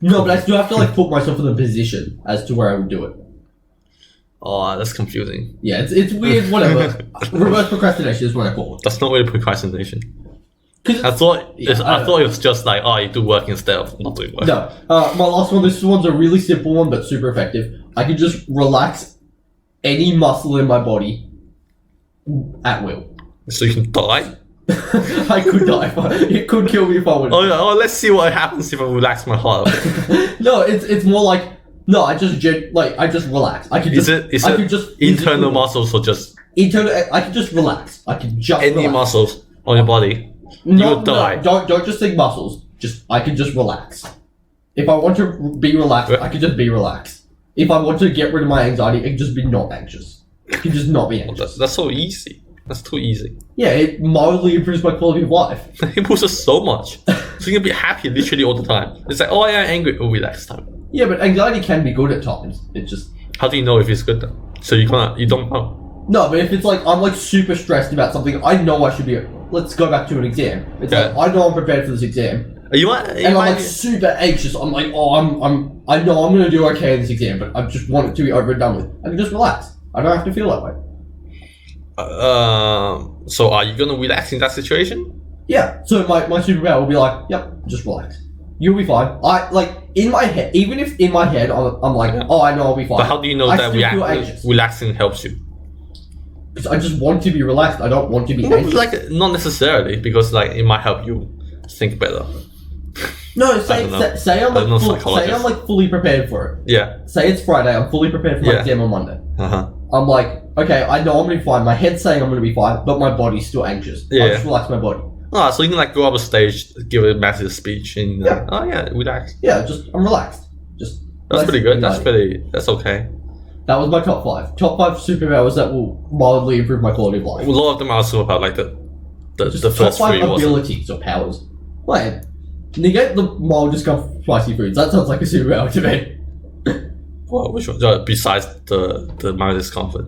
No, but I still have to like put myself in the position as to where I would do it. Oh, that's confusing. Yeah, it's weird. Whatever. Reverse procrastination is what I call it. That's not really procrastination. 'Cause I thought Yeah, I thought it was just like, oh, you do work instead of not doing work. No, my last one. This one's a really simple one, but super effective. I can just relax any muscle in my body at will. So you can die. I could die. It could kill me if I wanted. Oh, yeah, oh, let's see what happens if I relax my heart. No, it's more like no. I just I just relax. I can just. Is I it could just internal physically- muscles or just Internal. I can just relax. I can just any relax. muscles on your body? You'll die. Don't just think muscles. Just I can just relax. If I want to be relaxed, I can just be relaxed. If I want to get rid of my anxiety, I can just be not anxious. I can just not be Oh, anxious. that's so easy. That's too easy. Yeah, it mildly improves my quality of life. It improves us so much. So you can be happy literally all the time. It's like, oh yeah, I'm angry. Oh, relax time. Yeah, but anxiety can be good at times. It just How do you know if it's good though? So you don't know. no, but if it's like I'm like super stressed about something, I know I should be. Let's go back to an exam. It's Yeah. like I know I'm prepared for this exam, You might, and I'm like super anxious. I'm like, oh, I know I'm gonna do okay in this exam, but I just want it to be over and done with. I can just relax. I don't have to feel that way. So are you gonna relax in that situation? Yeah. So my superpower will be like, yep, just relax. You'll be fine. I like in my head, even if in my head I'm like, Yeah. oh, I know I'll be fine. But how do you know I that still feel anxious. relaxing helps you? Because I just want to be relaxed. I don't want to be anxious. Like not necessarily, because like it might help you think better. No, don't know. say I'm I'm not like psychologist. say I'm like fully prepared for it. Yeah. Say it's Friday. I'm fully prepared for my Yeah. exam on Monday. Uh-huh. I'm like, okay, I know I'm gonna be fine. My head's saying I'm gonna be fine, but my body's still anxious. Yeah. I'll just relax my body. Ah, so you can like go up a stage, give a massive speech, and Yeah. oh yeah, relax. Yeah, just I'm relaxed. Just That's less pretty good. anxiety. That's okay. That was my top 5. Top 5 superpowers that will mildly improve my quality of A life. lot of them are superpower, like the Just the top first 5 three was abilities or powers. Wait, negate the mild discomfort spicy foods. That sounds like a superpower to me. well, which one? Besides the mild discomfort.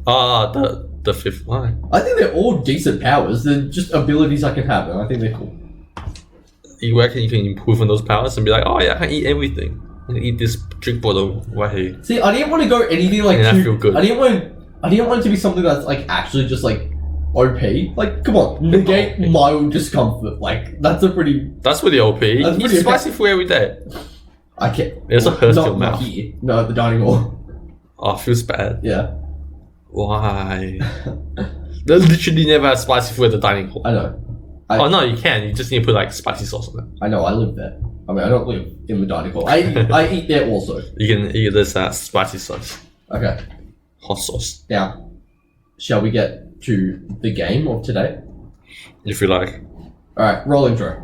The fifth one. I think they're all decent powers. They're just abilities I can have, and I think they're cool. You reckon you can improve on those powers and be like, oh yeah, I can eat everything. I can eat this drink bottle right here. See, I didn't want to go anything like And I too. feel good. I didn't want it to be something that's like actually just like OP. Like, come on, negate OP. mild discomfort. Like, that's a pretty. That's really OP. That's Eat pretty spicy food every day. I can't. It also hurts not your mouth. here. No, at the dining hall. Oh, feels bad. Yeah, Why? They literally never have spicy food at the dining hall. I know. Oh no, you can. You just need to put like spicy sauce on it. I know. I live there. I mean, I don't live in the dining hall. I eat there also. You can eat this spicy sauce, Okay. hot sauce, Now, shall we get to the game of today? if you like. All right, roll intro.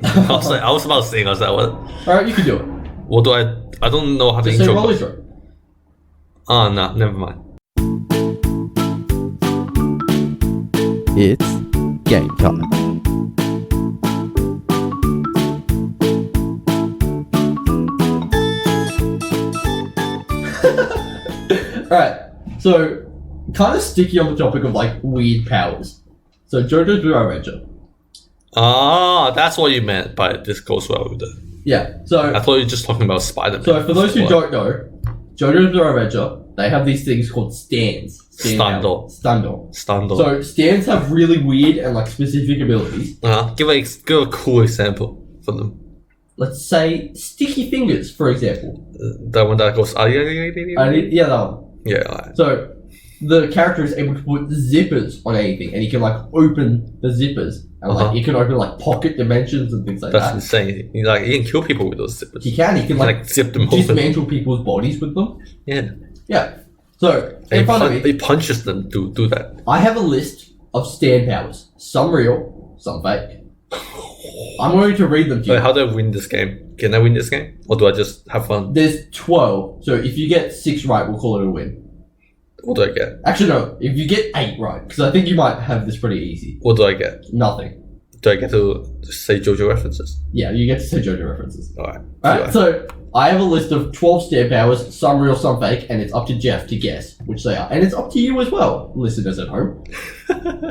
I was about to sing. I was like, what? All right, you can do it. What do I don't know how to Just say intro. roll intro. Oh no, never mind. It's game time. Alright, so kind of sticky on the topic of like weird powers. So JoJo's Bizarre Adventure. Ah, that's what you meant by this goes well with it. Yeah, I so thought you were just talking about Spider-Man. for those who What? don't know, JoJo's Bizarre Adventure, they have these things called stands. Standor. Standor. Standard. So stands have really weird and like specific abilities. Give a cool example for them. Let's say sticky fingers, for example. That one that goes. Yeah, that one. Yeah. Alright. So the character is able to put zippers on anything, and he can like open the zippers, and like Uh-huh. he can open like pocket dimensions and things like That's that. insane. You can kill people with those zippers. He can Like zip them open. dismantle people's bodies with them. Yeah. Yeah. So And in front of he me, punches them to do that. I have a list of stand powers. Some real, some fake. I'm going to read them to Wait, you. how do I win this game? Can I win this game? Or do I just have fun? There's 12. So if you get 6 right, we'll call it a win. What do I get? Actually, no. If you get 8 right, because I think you might have this pretty easy. What do I get? Nothing. Do I get to say JoJo references? Yeah, you get to say JoJo references. Alright. Alright, so I have a list of 12 stand powers, some real, some fake, and it's up to Jeff to guess which they are. And it's up to you as well, listeners at home,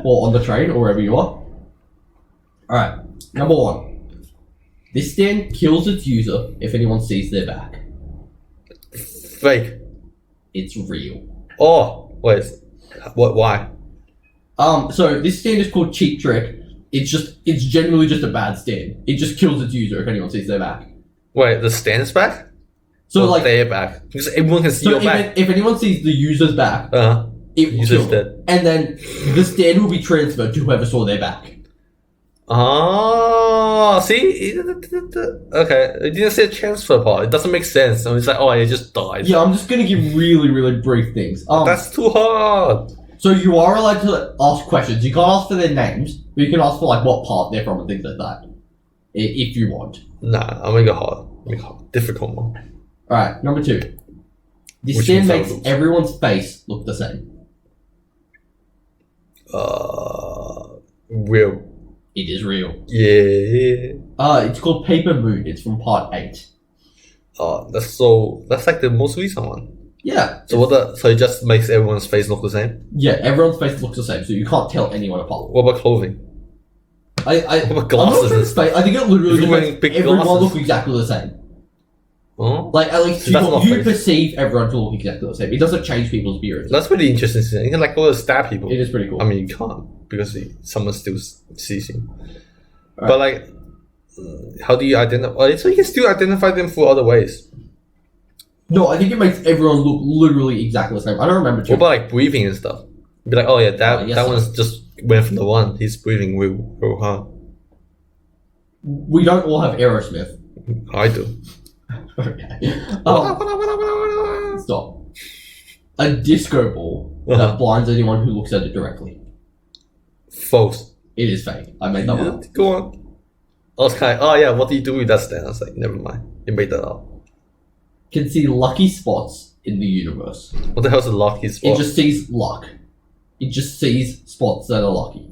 or on the train, or wherever you are. Alright, number 1. This stand kills its user if anyone sees their back. Fake. It's real. Oh, wait. What? Why? So this stand is called Cheap Trick. It's generally just a bad stand. It just kills its user if anyone sees their back. Wait, the stand's back? So Or like, their back? Because everyone can see so your back. if anyone sees the user's back, Uh-huh. it will User's kill them. dead. And then the stand will be transferred to whoever saw their back. Oh, see? Okay, it didn't say transfer part. It doesn't make sense. So it's like, oh, it just died. Yeah, I'm just gonna give really, really brief things. That's too hard. So you are allowed to ask questions. You can't ask for their names, but you can ask for like what part they're from and things like that, if you want. Nah, I'll make it hard. Make it hard. Difficult one. All right, number 2. This Which stand means makes that looks- everyone's face look the same. Real. It is real. Yeah. It's called Paper Moon. It's from part 8. That's like the most recent one. Yeah. So it just makes everyone's face look the same? Yeah, everyone's face looks the same, so you can't tell anyone apart. What about clothing? What about I'm not glasses? sure it's fake. I think it literally If you're just wearing makes big everyone glasses. look exactly the same. Oh? Like, at least So that's not you fake. perceive everyone to look exactly the same. It doesn't change people's appearance. That's pretty interesting. You can like go to stab people. It is pretty cool. I mean, you can't because someone still sees you. Right. But like, how do you identify? So you can still identify them through other ways. No, I think it makes everyone look literally exactly the same. I don't remember What too. about like breathing and stuff? Be like, oh yeah, I guess that so. one's just went from the one. He's breathing real hard. We don't all have Aerosmith. I do. Okay. Stop. A disco ball that blinds anyone who looks at it directly. False. It is fake. I made that one up. Go on. I was kind of, oh yeah, what do you do with that stand? I was like, never mind. You made that up. Can see lucky spots in the universe. What the hell's a lucky spot? It just sees luck. It just sees spots that are lucky.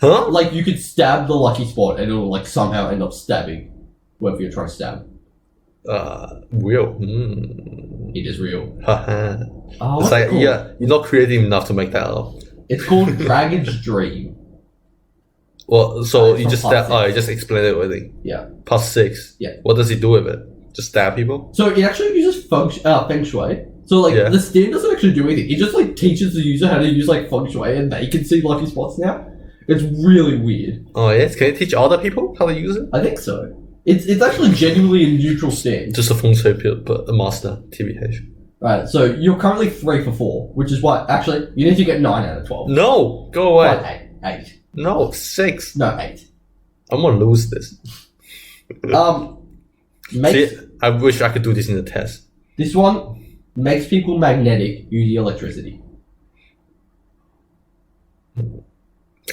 Huh? Like, you could stab the lucky spot and it'll like somehow end up stabbing whoever you're trying to stab. Real. It is real. Haha. Oh, It's like, yeah, you're not creative enough to make that up. It's called Dragon's Dream. Well, so It's you from just part you just explained it already. Yeah. Part 6. Yeah. What does he do with it? Just stab people? So it actually uses feng shui. So like Yeah. the stand doesn't actually do anything. It just like teaches the user how to use like feng shui, and they can see lucky spots now. It's really weird. Oh yes, can it teach other people how to use it? I think so. It's actually genuinely a neutral stand. Just a feng shui master, TBH. Right. So you're currently 3 for 4, which is why actually you need to get 9 out of 12. No, go away. Right, 8. No, 6. No, 8. I'm gonna lose this. Makes See, I wish I could do this in the test. this one makes people magnetic using electricity.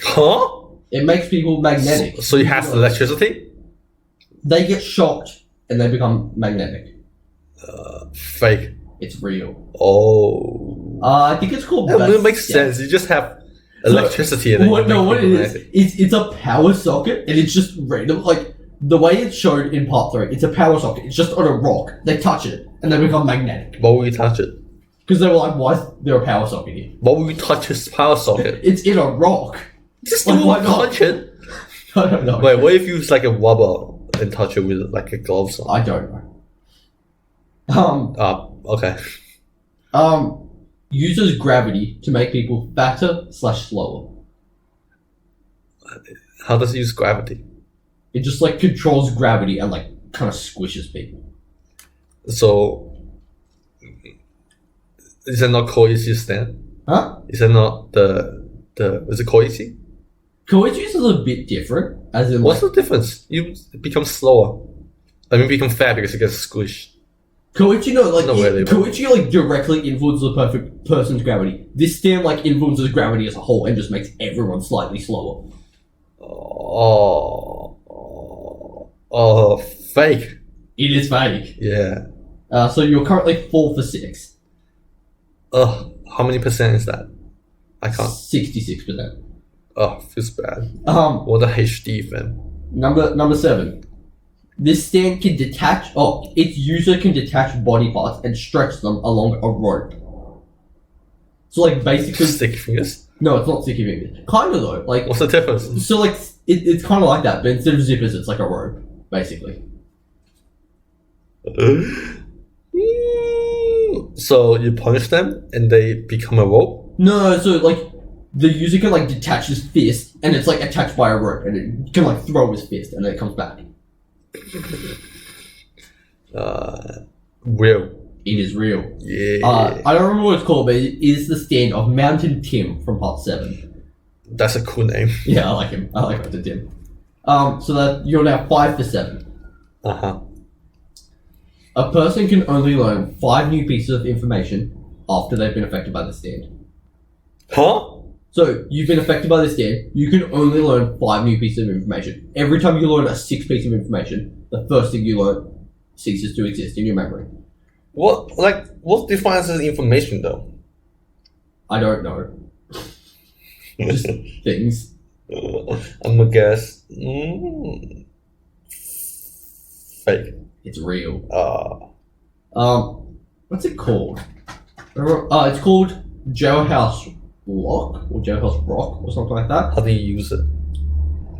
Huh? It makes people magnetic. So you have electricity? They get shocked and they become magnetic. Fake. It's real. Oh. I think it's called. That makes sense. You just have electricity and then What, you no, make what it people is, magnetic. it's a power socket and it's just random. Like the way it's showed in part 3, it's a power socket. It's just on a rock. They touch it and they become magnetic Why would you touch it? because they were like, "Why is there a power socket here?" Why would you touch his power socket? It's in a rock. Just Like, don't why not? touch it. I don't know. Wait, what if you use like a rubber and touch it with like a gloves on? I don't know. Okay. Uses gravity to make people fatter/slower. How does it use gravity? It just like controls gravity and like kind of squishes people. So, is that not Koichi stand? Huh? Is that not is it Koichi? Koichi's is a bit different, as in What's like, the difference? You become slower. I mean, become fat because it gets squished. Koichi, no, like No way, Koichi like directly influences the perfect person's gravity. This stand like influences gravity as a whole and just makes everyone slightly slower. Oh, fake. It is fake. Yeah. So you're currently 4 for 6. How many percent is that? I can't. 66%. Feels bad. Um, What a HD fan. number 7. This stand can detach. Oh, its user can detach body parts and stretch them along a rope. So like basically, Stick fingers. no, it's not sticky fingers. Kind of though. Like What's the difference? so, like it's kind of like that, but instead of zippers, it's like a rope, basically. So you punch them and they become a rope? No, so like the user can like detach his fist, and it's like attached by a rope, and it can like throw his fist, and then it comes back. Real. It is real. Yeah. I don't remember what it's called, but it is the stand of Mountain Tim from Part 7. That's a cool name. Yeah, I like him. I like Mountain Tim. So that you're now 5 for 7. Uh-huh. A person can only learn 5 new pieces of information after they've been affected by the stand. Huh? So you've been affected by the stand, you can only learn 5 new pieces of information. Every time you learn a 6th piece of information, the first thing you learn ceases to exist in your memory. What defines as information though? I don't know. just things. I'm gonna guess. Fake. It's real. What's it called? It's called Jailhouse Lock or Jailhouse Rock or something like that. How do you use it?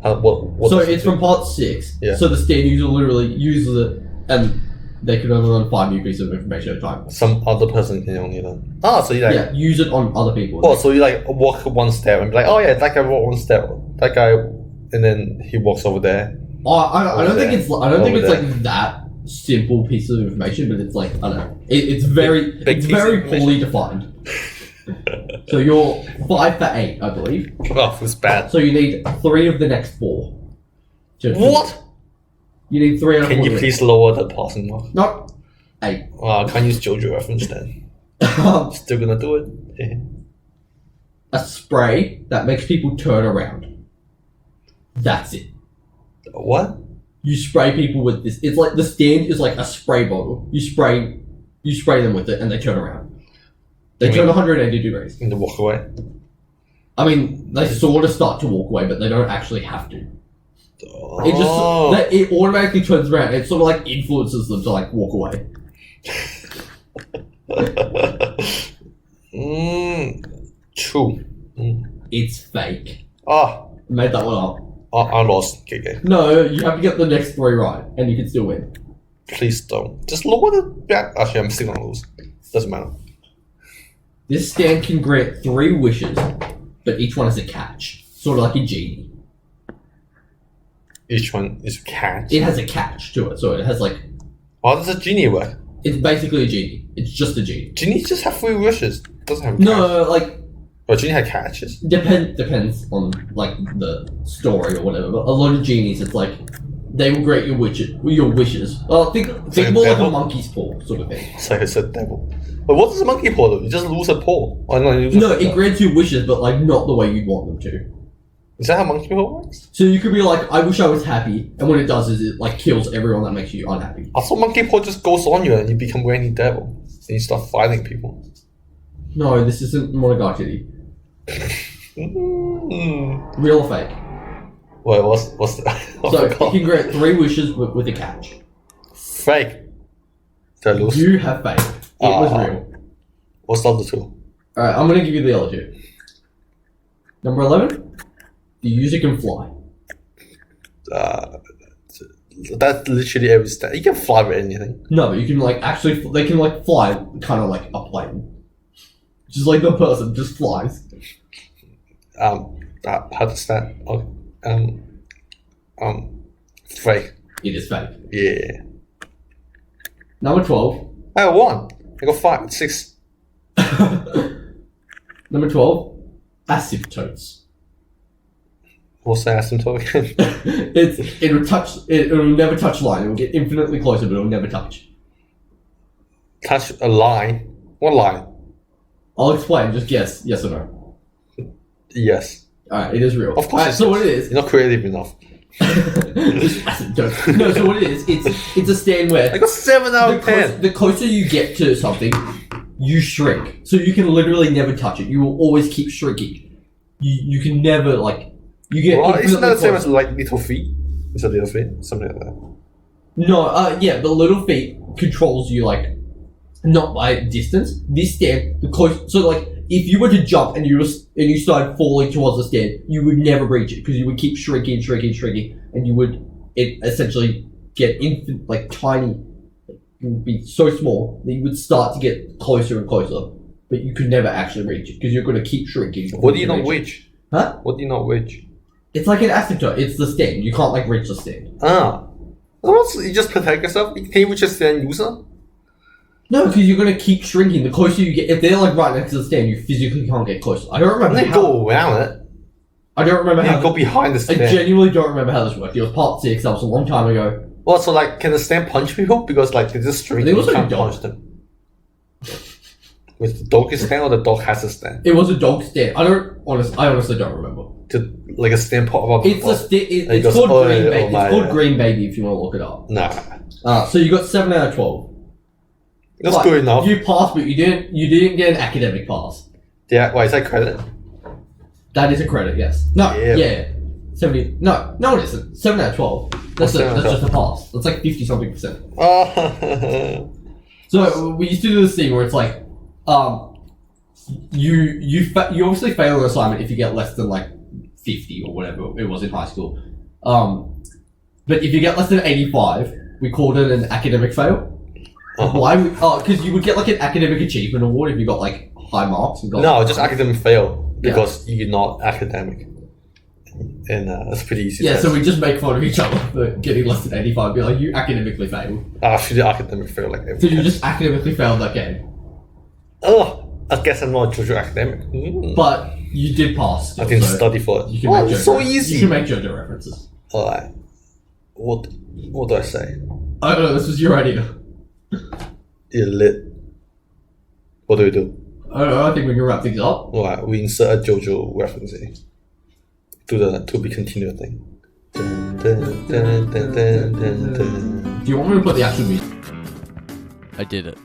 What So does it it's do? from part 6. Yeah. So the stand user literally uses it, and they can only learn 5 new pieces of information at a time. Some other person can only learn. So you like Yeah, use it on other people. so you like walk one step and be like, oh yeah, that guy walked one step. That guy, and then he walks over there. I don't think it's Over there. like that simple piece of information, but it's like I don't know. It's very Big it's piece of very information. poorly defined. So you're 5 for 8, I believe. Oh, it's bad. So you need 3 of the next 4. What? You need 3 out of 4. Can you please lower the passing mark? Not 8. I can't use JoJo reference then. Still gonna do it. Yeah. A spray that makes people turn around. That's it. What? You spray people with this. It's like the stand is like a spray bottle. You spray them with it, and they turn around. They You turn mean- 180 degrees. In the walk away. I mean, they sort of start to walk away, but they don't actually have to. It Oh. just it automatically turns around. It sort of like influences them to like walk away. True. It's fake. Ah, I made that one up. I lost. Okay. No, you have to get the next 3 right, and you can still win. Please don't. Just lower the back. Actually, I'm still gonna lose. Doesn't matter. This stand can grant 3 wishes, but each one has a catch, sort of like a genie. Each one is a catch. It has a catch to it, so it has like How does a genie work? it's basically a genie. It's just a genie. Genies just have 3 wishes. Doesn't have a catch. No, like But genie had catches. depends on like the story or whatever. But a lot of genies, it's like they will grant your wishes. Think like a more like a devil? monkey's paw sort of thing. So it's a devil. But what does a monkey paw do? You just lose a paw. Oh, no, you just No, it grants you wishes, but like not the way you'd want them to. Is that how monkey paw works? So you could be like, I wish I was happy, and what it does is it like kills everyone that makes you unhappy. I thought monkey paw just goes on you and you become rainy devil. And you start fighting people. No, this isn't Monogatari. Real or fake? Wait, what's the... I So it forgot. can grant 3 wishes with a catch. Fake. Did I lose? You have faith. It was Ah. real. What's the other 2? Alright, I'm gonna give you the other 2. Number 11, the user can fly. That's literally every stat. You can fly with anything. No, but you can like actually, they can like fly kind of like a plane. Just like the person just flies. How does that? Fake. It is fake. Yeah. Number 12. I won. I got 5, 6. Number 12, asymptotes. What's the asymptote again? It will never touch line. It will get infinitely closer, but it will never touch. Touch a line. What line? I'll explain. Just guess, yes or no. Yes. Alright, it is real. Of course. Alright, it's so yes. what it is? You're not creative enough. Asymptotes. No, so what it is? It's a stand where I got 7 out of 10. the closer you get to something, you shrink. So you can literally never touch it. You will always keep shrinking. You can never like you get. Well, isn't that the same closer. as like little feet? Is it little feet? Something like that. No, yeah, the little feet controls you like not by distance. This stand, the close. So like, if you were to jump and you started falling towards the stand, you would never reach it because you would keep shrinking, and you would essentially get tiny. It would be so small that you would start to get closer and closer, but you could never actually reach it because you're going to keep shrinking. What do you know reach it. which? Huh? What do you know which? It's like an asymptote. It's the stand. You can't like reach the stand. You just protect yourself? Can you just stand user? No, because you're gonna keep shrinking. The closer you get, if they're like right next to the stand, you physically can't get closer. I don't remember And then how. go around it. I don't remember And how. then go behind the I stand. genuinely don't remember how this worked. It was part 6. That was a long time ago. Well, so like, can the stand punch people? Because like, they're just straight. They You also can't don't. punch them. With the dog is stand or the dog has a stand? It was a dog stand. I honestly don't remember. Like a stand pop up. It's a And he it's goes, called "Oh, Green oh Baby. my, It's called yeah." Green Baby if you want to look it up. Nah. So you got 7 out of 12. That's But good enough. You passed, but you didn't get an academic pass. Yeah, wait, is that credit? That is a credit, yes. No, Yeah. yeah. 70. No, it isn't. 7 out of 12. That's, Oh, 7 out of that's just a pass. That's like 50 something percent. Oh. So we used to do this thing where it's like, you obviously fail an assignment if you get less than like 50 or whatever it was in high school. But if you get less than 85, we called it an academic fail. Why? Because you would get like an academic achievement award if you got like high marks. And got No, just academic fail because you're not academic. And it's pretty easy. Yeah, test. so we just make fun of each other for getting less than 85. Be like, you academically failed. I should do academic fail like every So you test. just academically failed that game. Oh, I guess I'm not JoJo academic. But you did pass. I didn't so study for it. You can Oh, make it's JoJo so You easy. can make JoJo references. Alright. What do I say? I don't know, this was your idea. You're lit. What do we do? I don't know, I think we can wrap things up. Alright, we insert a JoJo reference in. Do the to be continued thing. Dun, dun, dun, dun, dun, dun, dun. Do you want me to put the actual music? I did it.